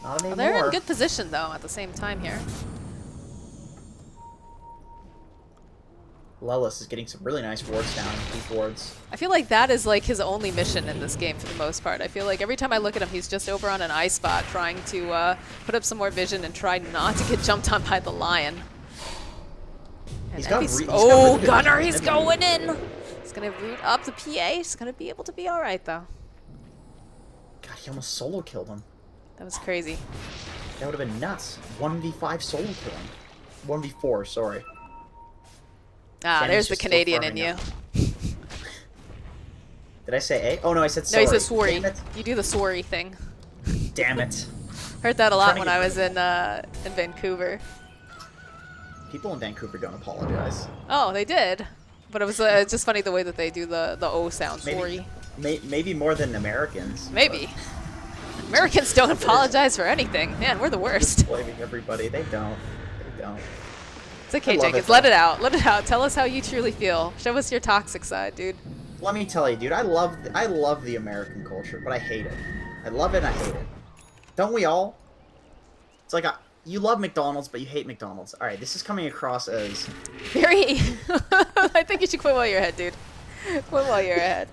not anymore. Well, they're in good position, though, at the same time here. Lelis is getting some really nice wards down, deep wards. I feel like that is like his only mission in this game for the most part. I feel like every time I look at him, he's just over on an eye spot trying to put up some more vision and try not to get jumped on by the lion. And oh, Gunner, he's going in! He's going to root up the PA. He's going to be able to be alright, though. God, he almost solo killed him. That was crazy. That would have been nuts. 1v5 solo killing. 1v4, sorry. Ah, there's the Canadian in you. Did I say A? Oh no, I said sorry. No, he said sorry. You do the sorry thing. Damn it. Heard that a lot when I was in Vancouver. People in Vancouver don't apologize. Oh, they did. But it was just funny the way that they do the O sound, sorry. Maybe more than Americans. Maybe. Americans don't apologize for anything. Man, we're the worst. Just blaming everybody. They don't. They don't. It's okay, Jenkins. Let it out. Let it out. Tell us how you truly feel. Show us your toxic side, dude. Let me tell you, dude. I love the American culture, but I hate it. I love it and I hate it. Don't we all? It's like you love McDonald's, but you hate McDonald's. All right, this is coming across as very. I think you should quit while you're ahead, dude. Quit while you're ahead.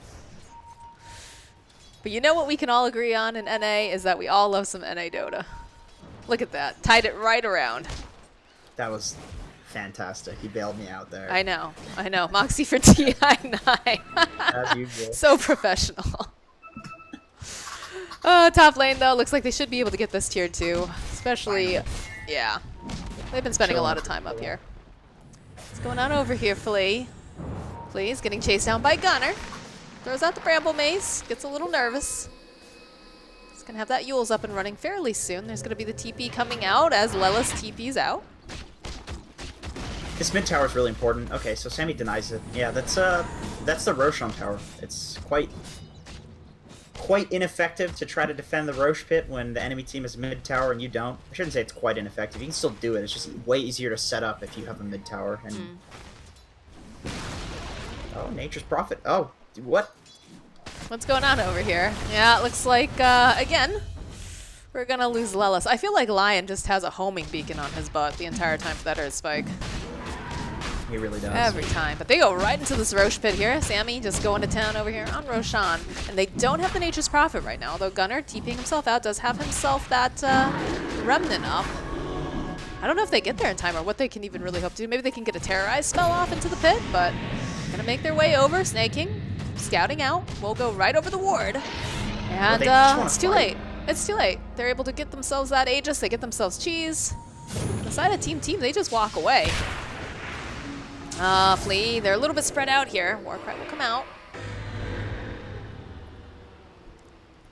But you know what we can all agree on in NA is that we all love some NA Dota. Look at that. Tied it right around. That was fantastic. He bailed me out there. I know. I know. Moxie for TI9. As usual. So professional. Top lane, though. Looks like they should be able to get this tier 2. Especially, yeah. They've been spending a lot of time up here. What's going on over here, Flea? Flea's getting chased down by Gunner. Throws out the Bramble Maze. Gets a little nervous. He's going to have that Yule's up and running fairly soon. There's going to be the TP coming out as Lelis TP's out. This mid tower is really important. Okay, so Sammy denies it. Yeah, that's the Roshan tower. It's quite ineffective to try to defend the Roche pit when the enemy team is mid tower and you don't. I shouldn't say it's quite ineffective. You can still do it. It's just way easier to set up if you have a mid tower. And oh, Nature's Prophet. Oh, what? What's going on over here? Yeah, it looks like again we're gonna lose Lelis. I feel like Lion just has a homing beacon on his butt the entire time for that Earth Spike. He really does. Every time. But they go right into this Roche pit here. Sammy just going to town over here on Roshan. And they don't have the Nature's Prophet right now, although Gunner, TPing himself out, does have himself that Remnant up. I don't know if they get there in time or what they can even really hope to do. Maybe they can get a Terrorize spell off into the pit, but gonna make their way over. Snaking, scouting out. We'll go right over the ward. And it's too late. It's too late. They're able to get themselves that Aegis. They get themselves cheese. On the side of Team, they just walk away. Flea, they're a little bit spread out here. Warcry will come out.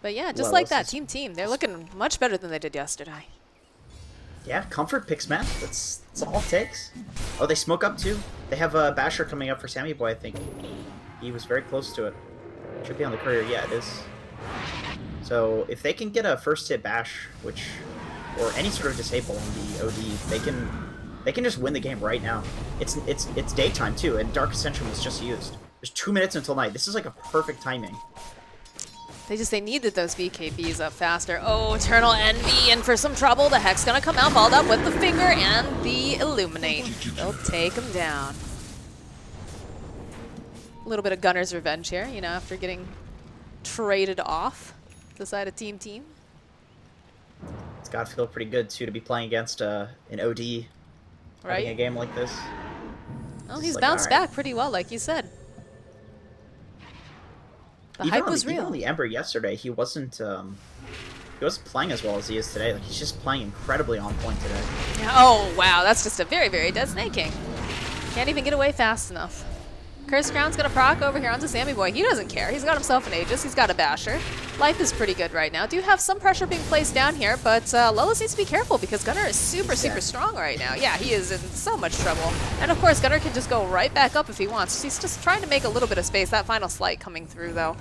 But yeah, just like that, Team, they're looking much better than they did yesterday. Yeah, comfort picks, man. That's all it takes. Oh, they smoke up too. They have a Basher coming up for Sammy Boy, I think. He was very close to it. Should be on the courier. Yeah, it is. So if they can get a first hit Bash, or any sort of disable on the OD, they can just win the game right now. It's daytime too, and Dark Ascension was just used. There's 2 minutes until night. This is like a perfect timing. They needed those BKBs up faster. Oh, Eternal Envy in for some trouble. The Hex gonna come out, followed up with the Finger and the Illuminate. They'll take him down. A little bit of Gunner's revenge here, you know, after getting traded off to the side of Team. It's got to feel pretty good too to be playing against an OD. Right? Having a game like this. Well, It's he's like, all bounced right. back pretty well, like you said. The Even hype on was the even on real. the Ember yesterday, he wasn't playing as well as he is today. Like he's just playing incredibly on point today. Yeah, oh, wow, that's just a very, very dead Snake King. Can't even get away fast enough. Curse Crown's gonna proc over here onto Sammy Boy. He doesn't care. He's got himself an Aegis. He's got a Basher. Life is pretty good right now. Do have some pressure being placed down here, but Lelis needs to be careful because Gunnar is super, He's super dead. strong right now. Yeah, he is in so much trouble. And of course, Gunnar can just go right back up if he wants. He's just trying to make a little bit of space. That final slight coming through, though,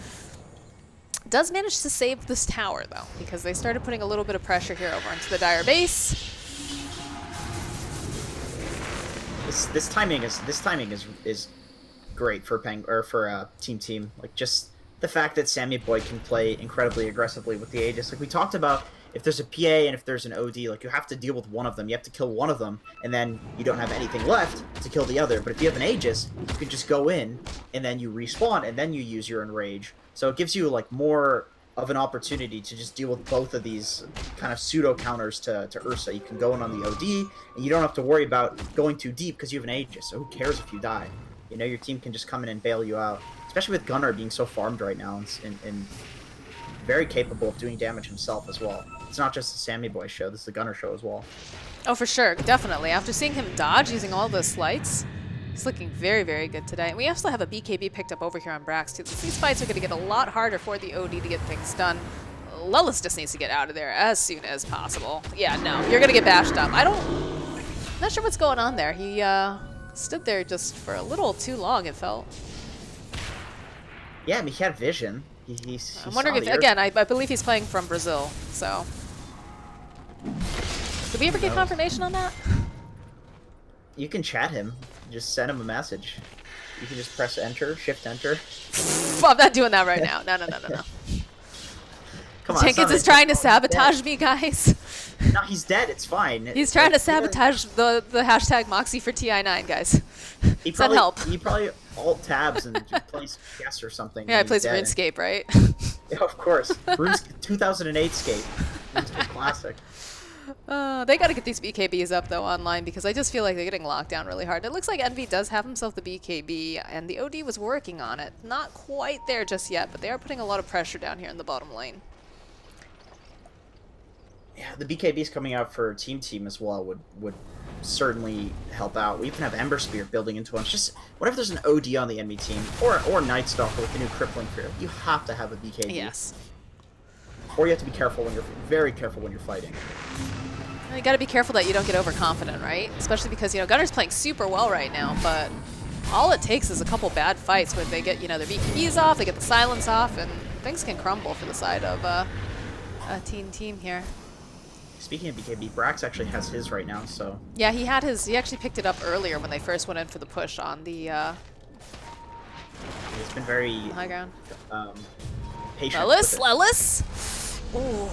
does manage to save this tower, though, because they started putting a little bit of pressure here over into the Dire base. This timing is great for Team Team. Like just the fact that Sammy Boy can play incredibly aggressively with the Aegis. Like we talked about, if there's a PA and if there's an OD, like you have to deal with one of them. You have to kill one of them, and then you don't have anything left to kill the other. But if you have an Aegis, you can just go in and then you respawn and then you use your Enrage. So it gives you like more of an opportunity to just deal with both of these kind of pseudo counters to Ursa. You can go in on the OD, and you don't have to worry about going too deep because you have an Aegis. So who cares if you die? You know, your team can just come in and bail you out. Especially with Gunnar being so farmed right now and very capable of doing damage himself as well. It's not just the Sammy Boy show, this is the Gunnar show as well. Oh, for sure, definitely. After seeing him dodge using all those slights, he's looking very, very good today. And we also have a BKB picked up over here on Brax, too. These fights are going to get a lot harder for the OD to get things done. Lelis just needs to get out of there as soon as possible. Yeah, no, you're going to get bashed up. I'm not sure what's going on there. He stood there just for a little too long, it felt. Yeah, I mean, he had vision. He I'm wondering if, again, I believe he's playing from Brazil, so. Did we ever get confirmation on that? You can chat him. Just send him a message. You can just press enter, shift enter. I'm not doing that right now. No. Come on, Jenkins is trying to sabotage me, guys. No, he's dead. It's fine. He's trying to sabotage the hashtag Moxie for TI9, guys. He Does that help? He probably alt tabs and plays chess or something. Yeah, he plays RuneScape, right? Yeah, of course. 2008 Scape. RuneScape Classic. They got to get these BKBs up, though, online, because I just feel like they're getting locked down really hard. It looks like Envy does have himself the BKB, and the OD was working on it. Not quite there just yet, but they are putting a lot of pressure down here in the bottom lane. Yeah, the BKBs coming out for Team as well would certainly help out. We even have Ember Spear building into one. It's just whenever there's an OD on the enemy team, or Night Stalker with the new Crippling Fear, you have to have a BKB. Yes. Or you have to be careful when you're very careful when you're fighting. You got to be careful that you don't get overconfident, right? Especially because, you know, Gunner's playing super well right now, but all it takes is a couple bad fights where they get, you know, their BKBs off, they get the silence off, and things can crumble for the side of Team here. Speaking of BKB, Brax actually has his right now, so... Yeah, he had his... He actually picked it up earlier when they first went in for the push on the... He's been very... high ground. Patient Lelis! Ooh.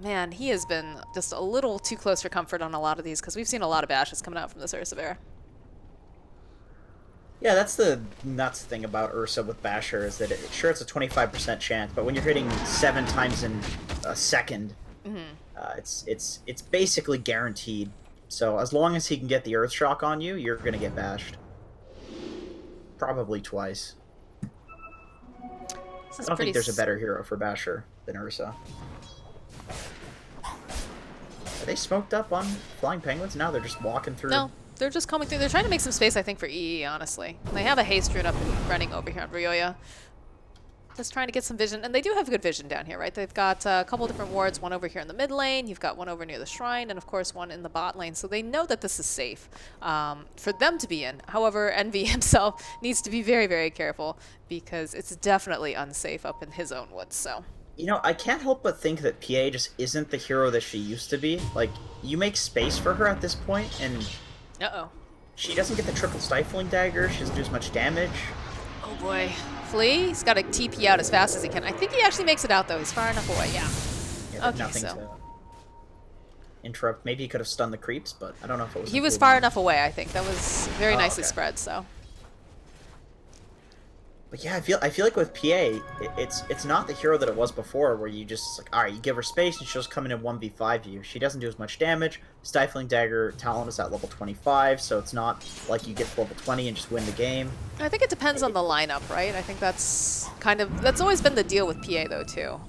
Man, he has been just a little too close for comfort on a lot of these, because we've seen a lot of bashes coming out from this Ursa. Yeah, that's the nuts thing about Ursa with Basher, is that sure, it's a 25% chance, but when you're hitting 7 times in a second, it's basically guaranteed. So as long as he can get the Earth Shock on you, you're going to get bashed. Probably twice. I don't think there's a better hero for Basher than Ursa. Are they smoked up on Flying Penguins? Now they're just walking through. No, they're just coming through. They're trying to make some space, I think, for EE, honestly. They have a haste rune up and running over here on Ryoya. Just trying to get some vision. And they do have good vision down here, right? They've got a couple different wards, one over here in the mid lane. You've got one over near the shrine, and of course one in the bot lane. So they know that this is safe for them to be in. However, Envy himself needs to be very, very careful because it's definitely unsafe up in his own woods, so... You know, I can't help but think that PA just isn't the hero that she used to be. Like, you make space for her at this point, and... Uh-oh. She doesn't get the triple stifling dagger, she doesn't do as much damage. Oh boy. Flea, he's got to TP out as fast as he can. I think he actually makes it out, though. He's far enough away, yeah. Okay, nothing so... to interrupt. Maybe he could have stunned the creeps, but I don't know if it was... He was far enough away, I think. That was very nicely spread, so... But yeah, I feel like with PA, it's not the hero that it was before, where you just like, all right, you give her space and she'll just come in and 1v5 you. She doesn't do as much damage. Stifling Dagger talent is at level 25, so it's not like you get to level 20 and just win the game. I think it depends on the lineup, right? I think that's always been the deal with PA though too.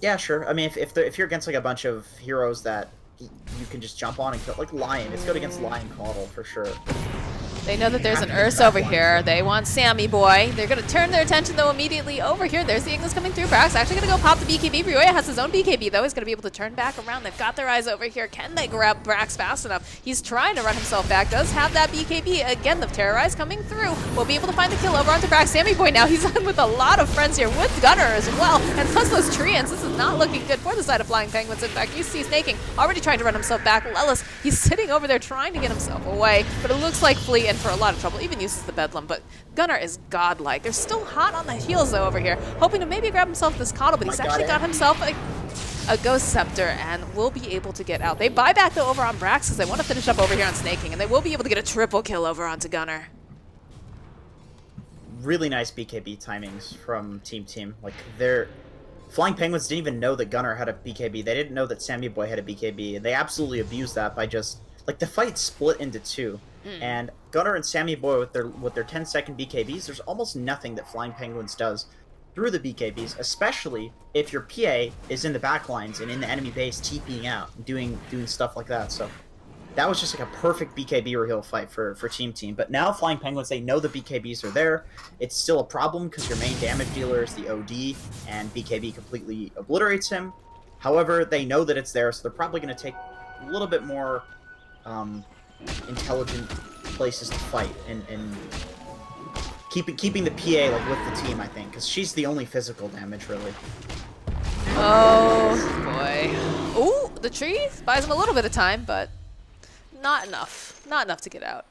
Yeah, sure. I mean, if you're against like a bunch of heroes that you can just jump on and kill, like Lion, it's good against Lion Caudle for sure. They know that there's an Urs over here. They want Sammy Boy. They're going to turn their attention, though, immediately over here. There's the Ignis coming through. Brax actually going to go pop the BKB. Ryoya has his own BKB, though. He's going to be able to turn back around. They've got their eyes over here. Can they grab Brax fast enough? He's trying to run himself back. Does have that BKB. Again, the Terrorize coming through. Will be able to find the kill over onto Brax. Sammy Boy now, he's on with a lot of friends here with Gunner as well. And plus those Treants. This is not looking good for the side of Flying Penguins. In fact, you see Snaking already trying to run himself back. Lelis, he's sitting over there trying to get himself away. But it looks like Flea in for a lot of trouble. Even uses the Bedlam, but Gunner is godlike. They're still hot on the heels though over here, hoping to maybe grab himself this Coddle, but he's actually got himself a Ghost Scepter and will be able to get out. They buy back though over on Brax because they want to finish up over here on Snaking, and they will be able to get a triple kill over onto Gunner. Really nice BKB timings from Team. Like, their Flying Penguins didn't even know that Gunner had a BKB. They didn't know that Sammy Boy had a BKB, and they absolutely abused that by just, like, the fight split into two. And Gunner and Sammy Boy with their 10-second BKBs, there's almost nothing that Flying Penguins does through the BKBs, especially if your PA is in the backlines and in the enemy base TPing out and doing stuff like that. So that was just like a perfect BKB reheal fight for Team. But now Flying Penguins, they know the BKBs are there. It's still a problem because your main damage dealer is the OD, and BKB completely obliterates him. However, they know that it's there, so they're probably going to take a little bit more intelligent places to fight and keeping the PA like with the team, I think, because she's the only physical damage really. Oh boy. Ooh, the tree buys him a little bit of time, but not enough to get out.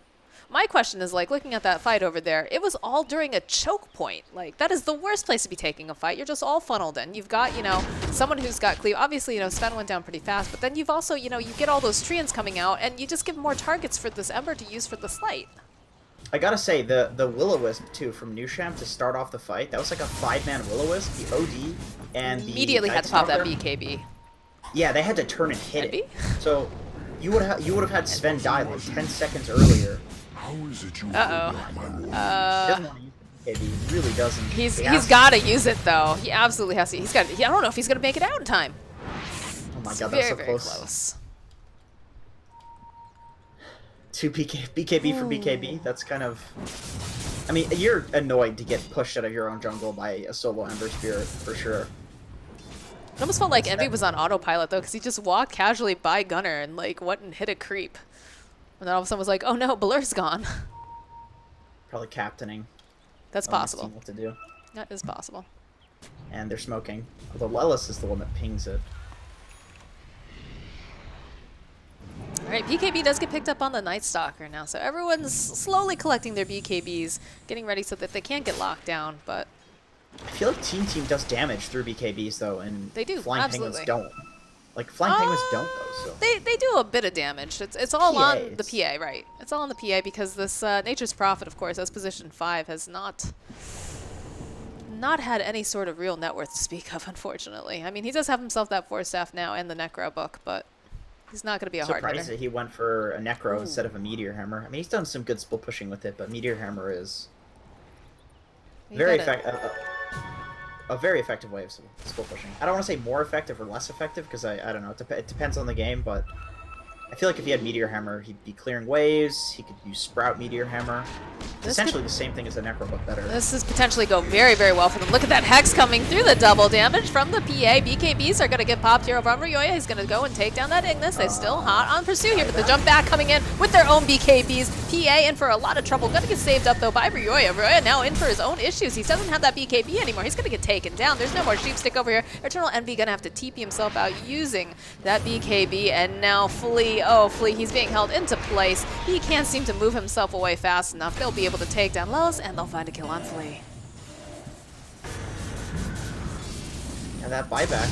My question is, like, looking at that fight over there, it was all during a choke point. Like, that is the worst place to be taking a fight. You're just all funneled in. You've got, you know, someone who's got cleave. Obviously, you know, Sven went down pretty fast, but then you've also, you know, you get all those Treants coming out, and you just give more targets for this Ember to use for the Slight. I gotta say, the Will-O-Wisp, too, from Newsham to start off the fight, that was like a 5-man Will-O-Wisp, the OD, and the immediately had to pop that BKB. Yeah, they had to turn and hit it. So you would have had Sven die like 10 seconds earlier. Uh-oh. He really doesn't. He's got to use it though. He absolutely has to. I don't know if he's going to make it out in time. Oh my god, that's so very close. close. 2 BKB for BKB. That's kind of... I mean, you're annoyed to get pushed out of your own jungle by a solo Ember Spirit, for sure. It almost felt like Envy was on autopilot though, because he just walked casually by Gunner and like went and hit a creep. And then all of a sudden was like, oh no, Blur's gone. Probably captaining. That's possible. What to do. That is possible. And they're smoking. Although Lelis is the one that pings it. Alright, BKB does get picked up on the Night Stalker now, so everyone's slowly collecting their BKBs, getting ready so that they can't get locked down, but... I feel like Team does damage through BKBs though, and they do, Flying absolutely. Penguins don't. Like, Flying Penguins don't though, so... They do a bit of damage. It's all PA, on the PA, right. It's all on the PA because this Nature's Prophet, of course, as position 5, has not had any sort of real net worth to speak of, unfortunately. I mean, he does have himself that Force Staff now and the Necro book, but he's not going to be a hard hitter. Surprised that he went for a Necro instead of a Meteor Hammer. I mean, he's done some good split pushing with it, but Meteor Hammer is very effective. A very effective way of split pushing. I don't want to say more effective or less effective because I don't know. It depends on the game, but I feel like if he had Meteor Hammer, he'd be clearing waves. He could use Sprout Meteor Hammer. It's essentially the same thing as the Necro, but better. This is potentially go very, very well for them. Look at that Hex coming through the double damage from the PA. BKBs are going to get popped here over on Ryoya. He's going to go and take down that Ignis. They're still hot on pursuit here, but the jump back coming in with their own BKBs. PA in for a lot of trouble. Going to get saved up, though, by Ryoya. Ryoya now in for his own issues. He doesn't have that BKB anymore. He's going to get taken down. There's no more Sheepstick over here. Eternal Envy going to have to TP himself out using that BKB, and now Flea. Oh, Flea, he's being held into place. He can't seem to move himself away fast enough. They'll be able to take down Lelis, and they'll find a kill on Flea. And that buyback,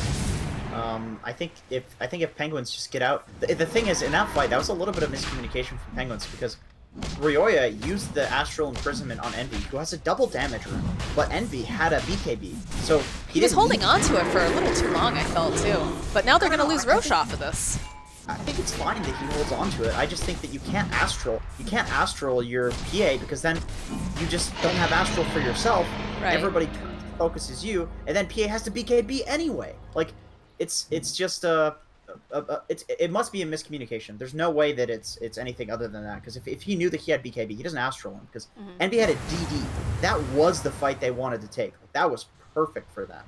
I think if Penguins just get out, the thing is, in that fight, that was a little bit of miscommunication from Penguins because Ryoya used the Astral Imprisonment on Envy, who has a double damage room, but Envy had a BKB, so he was holding on to it for a little too long, I felt, too. But now they're going to lose Roche off of this. I think it's fine that he holds on to it. I just think that you can't Astral your PA, because then you just don't have Astral for yourself. Right. Everybody focuses you, and then PA has to BKB anyway. Like, it's just it must be a miscommunication. There's no way that it's anything other than that, because if he knew that he had BKB, he doesn't Astral him, because Envy had a DD. That was the fight they wanted to take. That was perfect for them.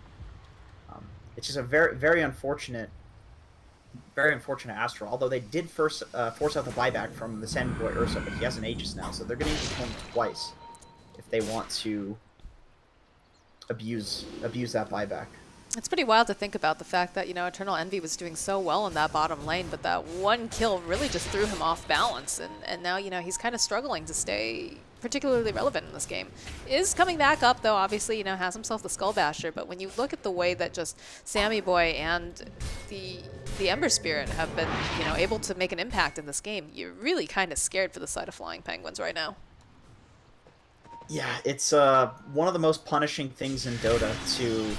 It's just a very unfortunate Astral, although they did first force out the buyback from the Sammy Boy Ursa, but he has an Aegis now, so they're going to need to kill him twice if they want to abuse that buyback. It's pretty wild to think about the fact that, Eternal Envy was doing so well in that bottom lane, but that one kill really just threw him off balance, and now, he's kind of struggling to stay particularly relevant in this game. Is coming back up, though, obviously, has himself the Skull Basher, but when you look at the way that just Sammy Boy and the Ember Spirit have been, able to make an impact in this game, you're really kind of scared for the side of Flying Penguins right now. Yeah, it's one of the most punishing things in Dota to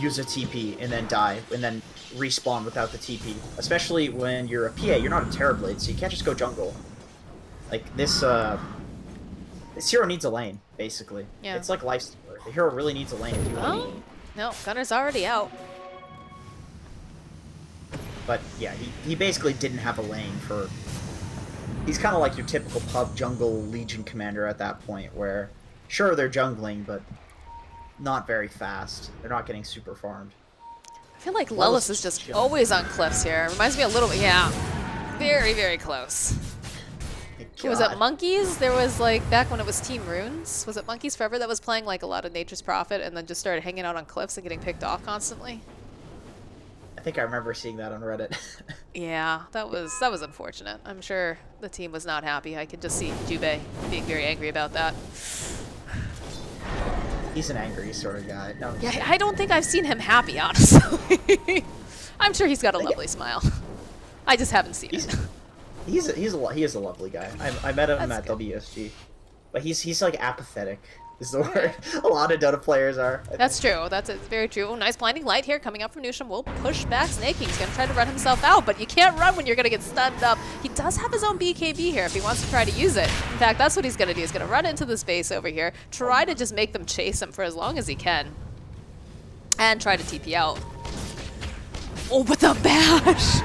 use a TP and then die and then respawn without the TP, especially when you're a PA. You're not a Terrorblade, so you can't just go jungle. Like this hero needs a lane, basically. Yeah. It's like Lifestealer. The hero really needs a lane if you want to. No, Gunner's already out. But yeah, he basically didn't have a lane for... He's kind of like your typical pub jungle Legion commander at that point, where sure they're jungling, but not very fast. They're not getting super farmed. I feel like Lelis is just always on cliffs here. Reminds me a little bit, yeah. Very, very close. Was it Monkeys? There was like, back when it was Team Runes, was it Monkeys Forever that was playing like a lot of Nature's Prophet and then just started hanging out on cliffs and getting picked off constantly? I think I remember seeing that on Reddit. Yeah, that was unfortunate. I'm sure the team was not happy. I could just see Jubei being very angry about that. He's an angry sort of guy. No, yeah, I don't think I've seen him happy, honestly. I'm sure he's got a lovely smile. I just haven't seen it. He is a lovely guy. I met him at WSG, but he's like apathetic. Is the word. A lot of Dota players are. That's true. That's very true. Oh, nice blinding light here coming up from Nusham. Will push back Snakey. He's going to try to run himself out, but you can't run when you're going to get stunned up. He does have his own BKB here if he wants to try to use it. In fact, that's what he's going to do. He's going to run into the space over here, try to just make them chase him for as long as he can, and try to TP out. Oh, with the bash!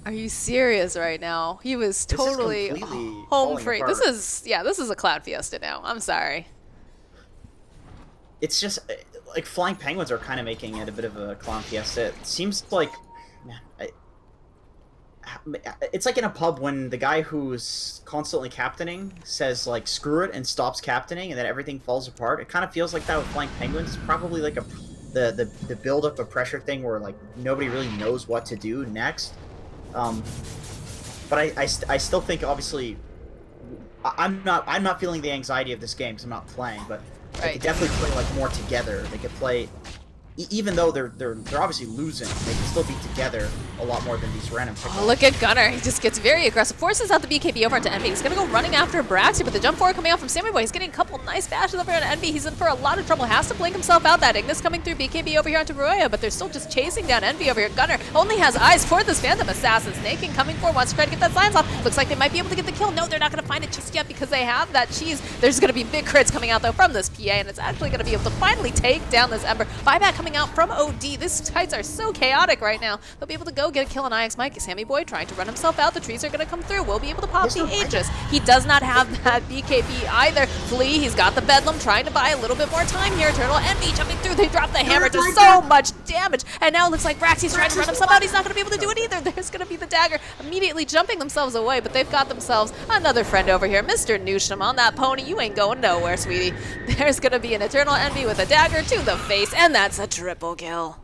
Are you serious right now? He was totally home free. This is a Cloud Fiesta now. I'm sorry. It's just like Flying Penguins are kind of making it a bit of a Clown Fiesta. It seems like it's like in a pub when the guy who's constantly captaining says like screw it and stops captaining, and then everything falls apart. It kind of feels like that with Flying Penguins. It's probably like the build up of pressure thing where like nobody really knows what to do next. But I still think, obviously, I'm not feeling the anxiety of this game because I'm not playing, but they could definitely play like more together. They could play, even though they're obviously losing, they can still be together a lot more than these random pickups. Oh, look at Gunner. He just gets very aggressive, forces out the BKB over into Envy. He's going to go running after Brax here, but the jump forward coming out from Sammy Boy. He's getting a couple nice bashes over on Envy. He's in for a lot of trouble. Has to blink himself out. That Ignis coming through BKB over here onto Roya, but they're still just chasing down Envy over here. Gunner only has eyes for this Phantom Assassin. Snaking coming forward, wants to try to get that science off. Looks like they might be able to get the kill. No, they're not going to find it just yet because they have that cheese. There's going to be big crits coming out, though, from this PA, and it's actually going to be able to finally take down this Ember. Buyback coming out from OD. These fights are so chaotic right now. They'll be able to go get a kill on IX Mike. Sammy Boy trying to run himself out. The trees are going to come through. We'll be able to pop the Aegis. He does not have that BKB either. Flea, he's got the Bedlam, trying to buy a little bit more time here. Eternal Envy jumping through. They drop the hammer. Does so much damage. And now it looks like Braxy's trying to run himself out. He's not going to be able to do it either. There's going to be the dagger immediately jumping themselves away, but they've got themselves another friend over here. Mr. Nusham on that pony. You ain't going nowhere, sweetie. There's going to be an Eternal Envy with a dagger to the face, and that's a triple kill.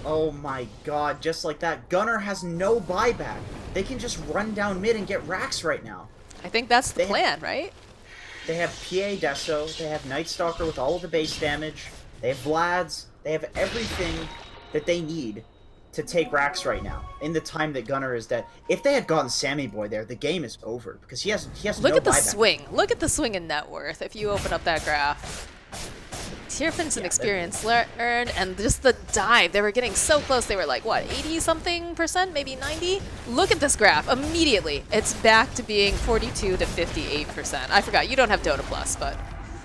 Oh my god, just like that. Gunner has no buyback. They can just run down mid and get racks right now. I think that's the plan, right? They have PA Deso, they have Night Stalker with all of the base damage, they have Vlads, they have everything that they need to take Rax right now in the time that Gunnar is dead. If they had gotten Sammy Boy there, the game is over because he has Look no at the buyback. swing. Look at the swing in net worth if you open up that graph. Tierfin's an experience earned, and just the dive. They were getting so close. They were like, what, 80-something%, maybe 90? Look at this graph. Immediately, it's back to being 42 to 58%. I forgot. You don't have Dota Plus, but...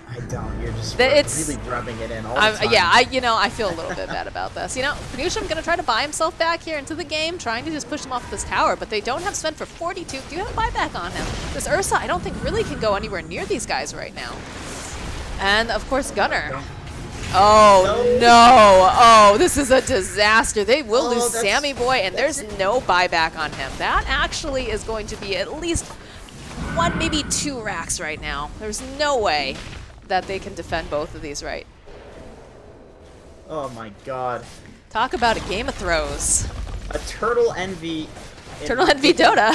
I don't. You're just really rubbing it in all the time. Yeah, I feel a little bit bad about this. Pneusham going to try to buy himself back here into the game, trying to just push him off this tower, but they don't have Sven for 42. Do you have a buyback on him? This Ursa, I don't think really can go anywhere near these guys right now. And, of course, Gunnar. Oh, no. Oh, this is a disaster. They will lose Sammy Boy, and there's no buyback on him. That actually is going to be at least 1, maybe 2 racks right now. There's no way that they can defend both of these right. Oh, my God. Talk about a game of throws. A Turtle Envy. Turtle Envy Dota.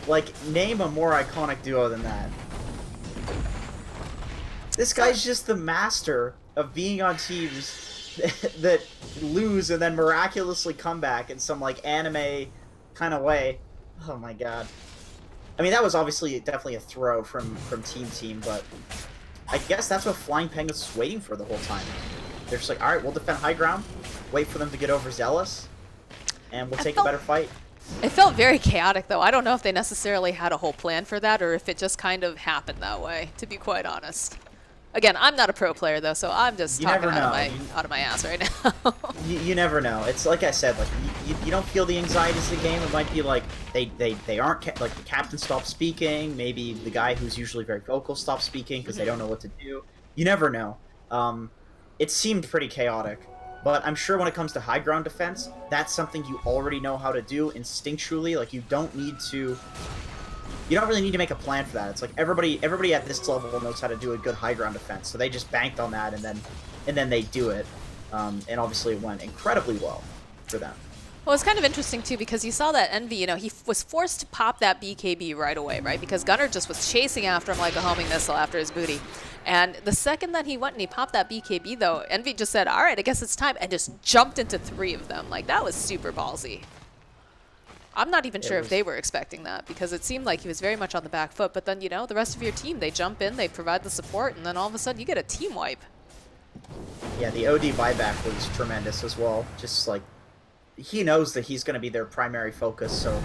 Like, name a more iconic duo than that. This guy's just the master of being on teams that lose and then miraculously come back in some, like, anime kind of way. Oh, my God. I mean, that was obviously definitely a throw from Team, but I guess that's what Flying Penguins was waiting for the whole time. They're just like, all right, we'll defend high ground, wait for them to get overzealous, and we'll take a better fight. It felt very chaotic, though. I don't know if they necessarily had a whole plan for that or if it just kind of happened that way, to be quite honest. Again, I'm not a pro player, though, so I'm just talking out of my ass right now. You never know. It's like I said, like you don't feel the anxieties of the game. It might be like they aren't, like the captain stopped speaking. Maybe the guy who's usually very vocal stopped speaking because they don't know what to do. You never know. It seemed pretty chaotic, but I'm sure when it comes to high ground defense, that's something you already know how to do instinctually. Like you don't really need to make a plan for that. It's like everybody at this level knows how to do a good high ground defense, so they just banked on that and then they do it, and obviously it went incredibly well for them. Well, it's kind of interesting too because you saw that Envy, he was forced to pop that BKB right away, right? Because Gunnar just was chasing after him like a homing missile after his booty. And the second that he went and he popped that BKB, though, Envy just said, all right, I guess it's time, and just jumped into 3 of them. Like, that was super ballsy. I'm not even sure if they were expecting that because it seemed like he was very much on the back foot. But then, the rest of your team, they jump in, they provide the support, and then all of a sudden you get a team wipe. Yeah, the OD buyback was tremendous as well. Just like, he knows that he's going to be their primary focus, so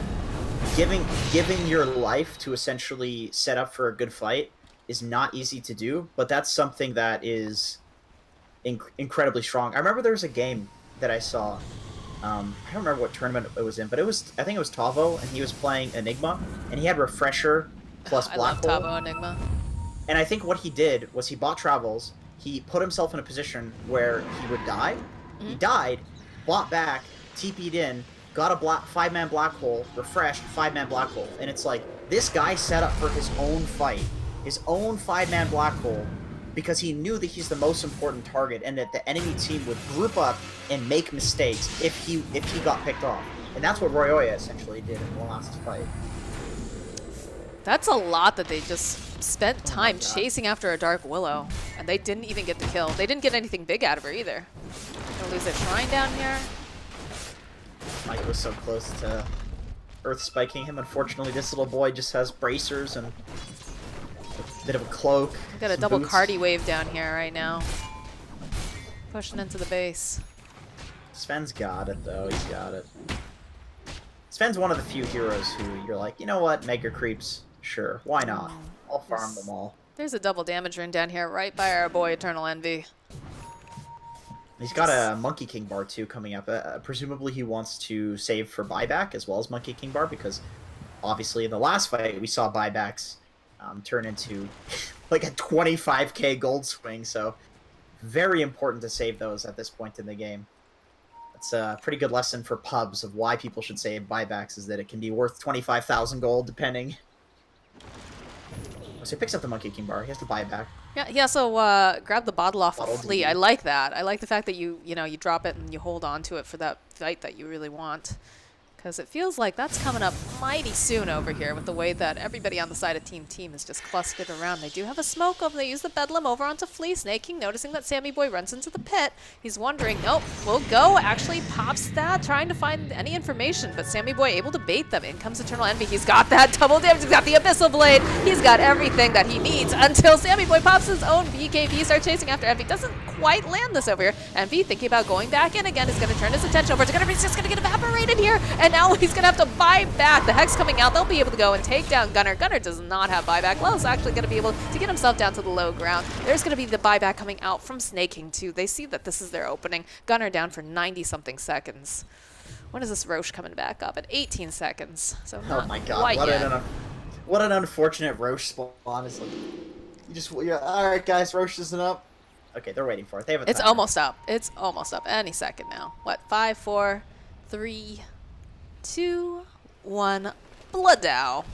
giving your life to essentially set up for a good fight is not easy to do, but that's something that is incredibly strong. I remember there was a game that I saw. I don't remember what tournament it was in, but I think it was Tavo, and he was playing Enigma, and he had Refresher plus Black Hole. I love Tavo Enigma. And I think what he did was he bought travels, he put himself in a position where he would die, he died, bought back, TP'd in, got a 5-man Black Hole, refreshed, 5-man Black Hole. And it's like, this guy set up for his own fight, his own 5-man Black Hole, because he knew that he's the most important target and that the enemy team would group up and make mistakes if he got picked off. And that's what Royoya essentially did in the last fight. That's a lot that they just spent time chasing after a Dark Willow, and they didn't even get the kill. They didn't get anything big out of her either. Gonna lose their shrine down here. Mike was so close to earth spiking him. Unfortunately, this little boy just has bracers and a bit of a cloak. We've got a double Cardi wave down here right now. Pushing into the base. Sven's got it, though. He's got it. Sven's one of the few heroes who you're like, you know what, Mega Creeps, sure, why not? I'll farm them all. There's a double damage rune down here right by our boy Eternal Envy. He's got a Monkey King bar, too, coming up. Presumably he wants to save for buyback as well as Monkey King bar, because obviously in the last fight we saw buybacks turn into like a 25k gold swing, so very important to save those at this point in the game. It's a pretty good lesson for pubs of why people should save buybacks, is that it can be worth 25,000 gold depending. So he picks up the Monkey King bar. He has to buy it back. Yeah. So grab the bottle off of Flea. I like that. I like the fact that you drop it and you hold on to it for that fight that you really want. Because it feels like that's coming up mighty soon over here with the way that everybody on the side of Team Team is just clustered around. They do have a smoke over. They use the Bedlam over onto Flea. Snaking, noticing that Sammy Boy runs into the pit. He's wondering, nope, we'll go. Actually pops that, trying to find any information. But Sammy Boy able to bait them. In comes Eternal Envy. He's got that double damage. He's got the Abyssal Blade. He's got everything that he needs until Sammy Boy pops his own BKB. Starts chasing after Envy. Doesn't quite land this over here. Envy thinking about going back in again. Is going to turn his attention over to Gunner. He's just going to get evaporated here. And now he's going to have to buy back. The Hex coming out. They'll be able to go and take down Gunner. Gunner does not have buyback. Lowe's actually going to be able to get himself down to the low ground. There's going to be the buyback coming out from Snaking too. They see that this is their opening. Gunner down for 90-something seconds. When is this Roche coming back up? At 18 seconds. So oh my god, what an unfortunate Roche spawn, honestly. You're all right, guys, Roche isn't up. Okay, they're waiting for it. They have a timer. It's almost up. It's almost up. Any second now. What? 5, 4, 3, 2, 1. Bloodow.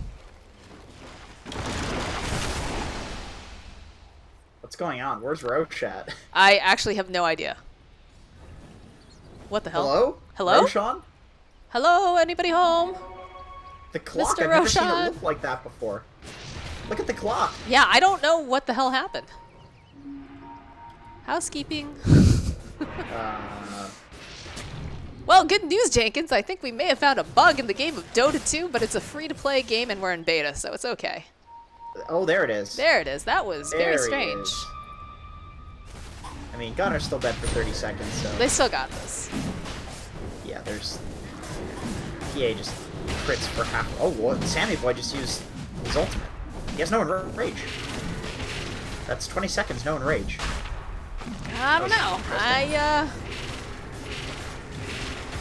What's going on? Where's Roche at? I actually have no idea. What the hell? Hello? Hello? Roshan? Hello? Anybody home? The clock, Mr. I've never seen it Roshan? look like that before. Look at the clock. Yeah, I don't know what the hell happened. Housekeeping. Well, good news, Jenkins. I think we may have found a bug in the game of Dota 2, but it's a free-to-play game and we're in beta, so it's okay. Oh, there it is. There it is. That was very strange. I mean, Gunner's still dead for 30 seconds, so... They still got this. Yeah, there's... PA just crits for half... Oh, what? Sammy Boy just used his ultimate. He has no enrage. That's 20 seconds, no enrage. I don't know.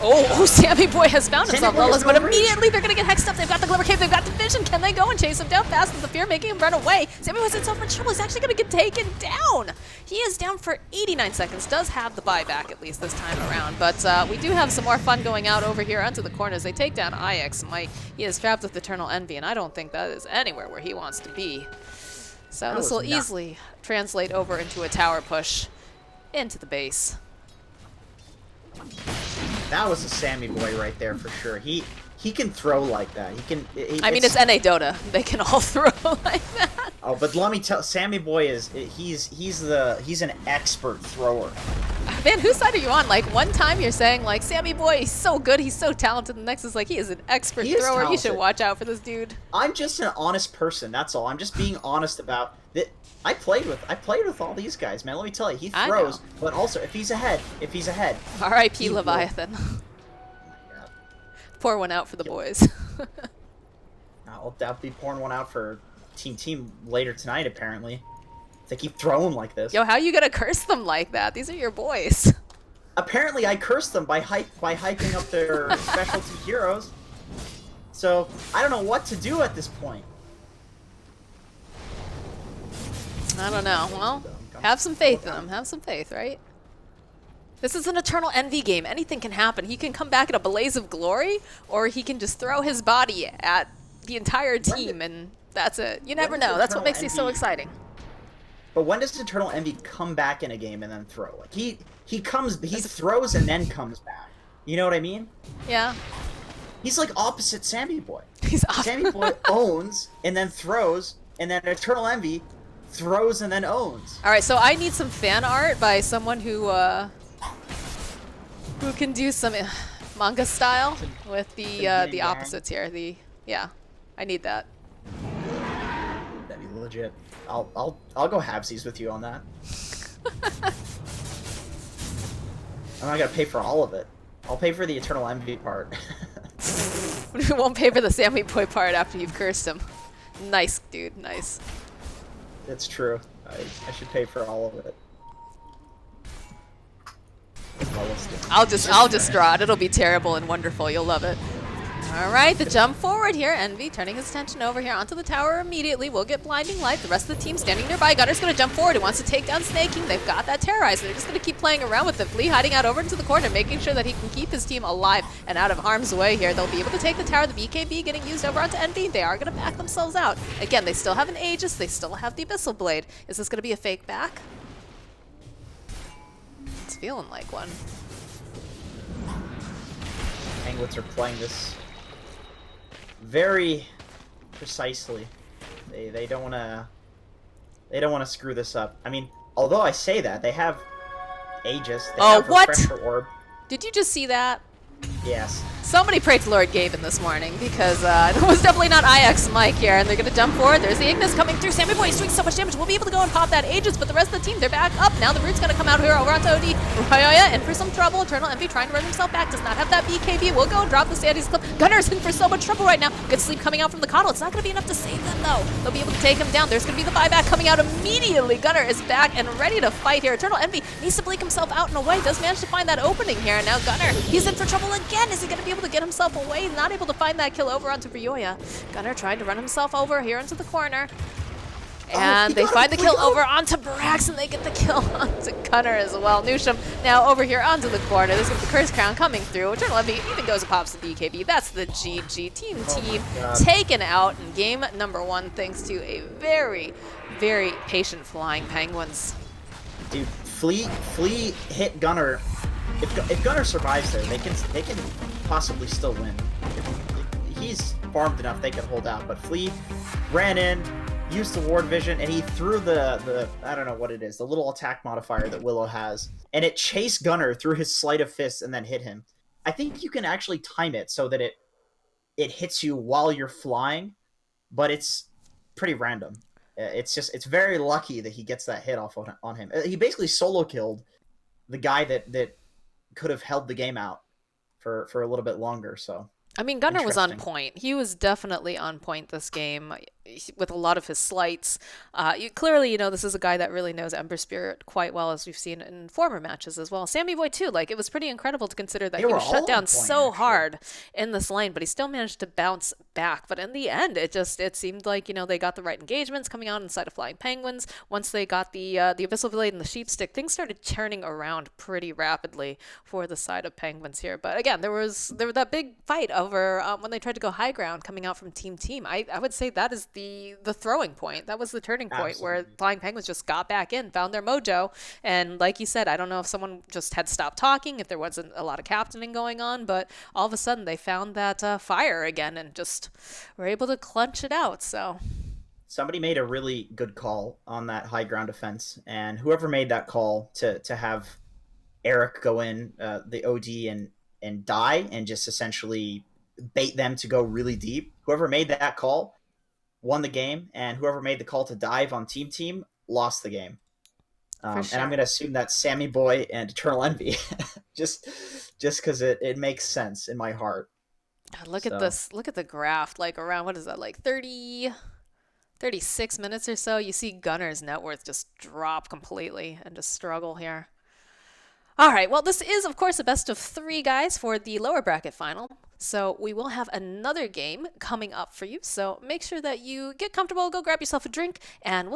Oh, Sammy Boy has found himself lawless, but immediately they're going to get hexed up. They've got the Glimmer Cave, they've got the Vision. Can they go and chase him down fast with the fear, making him run away? Sammy Boy's in so much trouble. He's actually going to get taken down. He is down for 89 seconds. Does have the buyback at least this time around, but we do have some more fun going out over here onto the corners. They take down IX Mike. He is trapped with Eternal Envy, and I don't think that is anywhere where he wants to be. So this will easily translate over into a tower push into the base. That was a Sammy Boy right there for sure. He can throw like that. He can. I mean, it's NA Dota. They can all throw like that. Oh, but let me tell, Sammy Boy is he's an expert thrower. Man, whose side are you on? Like one time you're saying like Sammy Boy, he's so good, he's so talented. The next is like he is an expert thrower. You should watch out for this dude. I'm just an honest person. That's all. I'm just being honest about that. I played with all these guys, man. Let me tell you, he throws, but also if he's ahead. R.I.P. Leviathan. Oh my god. Pour one out for the boys. I'll be pouring one out for Team later tonight. Apparently, they keep throwing like this. Yo, how you gonna curse them like that? These are your boys. Apparently, I cursed them by hyping up their specialty heroes. So I don't know what to do at this point. I don't know. Well, have some faith in him. Have some faith, right? This is an Eternal Envy game. Anything can happen. He can come back in a blaze of glory, or he can just throw his body at the entire team, and that's it. You never know. That's what makes these so exciting. But when does Eternal Envy come back in a game and then throw? Like he throws and then comes back. You know what I mean? Yeah. He's like opposite Sammy Boy. Sammy Boy owns and then throws, and then Eternal Envy throws and then owns. All right, so I need some fan art by someone who can do some manga style with the opposites here. I need that. That'd be legit. I'll go halvesies with you on that. I'm not gonna pay for all of it. I'll pay for the Eternal Envy part. We won't pay for the Sammy Boy part after you've cursed him. Nice, dude. Nice. It's true. I should pay for all of it. I'll just draw it. It'll be terrible and wonderful. You'll love it. All right, the jump forward here. Envy turning his attention over here onto the tower immediately. We'll get blinding light. The rest of the team standing nearby. Gunner's going to jump forward. He wants to take down Snaking. They've got that terrorizer. They're just going to keep playing around with it. Flea hiding out over into the corner, making sure that he can keep his team alive and out of harm's way here. They'll be able to take the tower. The BKB getting used over onto Envy. They are going to back themselves out. Again, they still have an Aegis. They still have the Abyssal Blade. Is this going to be a fake back? It's feeling like one. Penguins are playing this very precisely. They don't want to screw this up. I mean, although I say that, they have Aegis, they Oh, have what? Refresher Orb. Did you just see that? Yes. Somebody pray to Lord Gaben this morning because it was definitely not IX Mike here, and they're going to jump forward. There's the Ignis coming through. Sammy Boy is doing so much damage. We'll be able to go and pop that Aegis, but the rest of the team, they're back up. Now the Root's going to come out here over onto OD. Ryoya in for some trouble. Eternal Envy trying to run himself back. Does not have that BKB. Will go and drop the Sandy's clip. Gunner's in for so much trouble right now. Good sleep coming out from the Coddle. It's not going to be enough to save them, though. They'll be able to take him down. There's going to be the buyback coming out immediately. Gunner is back and ready to fight here. Eternal Envy needs to blink himself out and away. Does manage to find that opening here. And now Gunner, he's in for trouble again. Is he going to be able to get himself away? Not able to find that kill over onto Ryoya. Gunner trying to run himself over here into the corner. And they find the kill over onto Brax, and they get the kill onto Gunner as well. Nusham now over here onto the corner. This is the Curse Crown coming through. Eternal Envy even goes and pops the BKB. That's the GG. Team taken out in game number 1 thanks to a very, very patient Flying Penguins. Dude, Flea hit Gunner. If Gunner survives there, they can possibly still win. If he's farmed enough, they can hold out. But Flea ran in, used the ward vision, and he threw the I don't know what it is, the little attack modifier that Willow has, and it chased Gunner through his sleight of fist and then hit him. I think you can actually time it so that it hits you while you're flying, but it's pretty random. It's very lucky that he gets that hit off on him. He basically solo killed the guy that could have held the game out for a little bit longer. So I mean, Gunner was on point. He was definitely on point this game with a lot of his slights. Clearly, this is a guy that really knows Ember Spirit quite well, as we've seen in former matches as well. Sammy Boy, too. Like, it was pretty incredible to consider that he was shut down so hard in this lane, but he still managed to bounce back. But in the end, it seemed like, they got the right engagements coming out inside of Flying Penguins. Once they got the Abyssal Blade and the Sheep Stick, things started turning around pretty rapidly for the side of Penguins here. But again, there was that big fight over when they tried to go high ground coming out from Team. I would say that is the throwing point. That was the turning point. Absolutely. Where Flying Penguins just got back in, found their mojo, and like you said, I don't know if someone just had stopped talking, if there wasn't a lot of captaining going on, but all of a sudden they found that fire again and just were able to clutch it out. So somebody made a really good call on that high ground defense, and whoever made that call to have Eric go in the OD and die and just essentially bait them to go really deep, whoever made that call won the game, and whoever made the call to dive on Team lost the game. Sure. And I'm going to assume that's Sammy Boy and Eternal Envy, just because it makes sense in my heart. Look at this. Look at the graph. Like around, what is that, like 36 minutes or so, you see Gunner's net worth just drop completely and just struggle here. All right, well, this is, of course, a best of 3, guys, for the lower bracket final. So we will have another game coming up for you. So make sure that you get comfortable, go grab yourself a drink, and we'll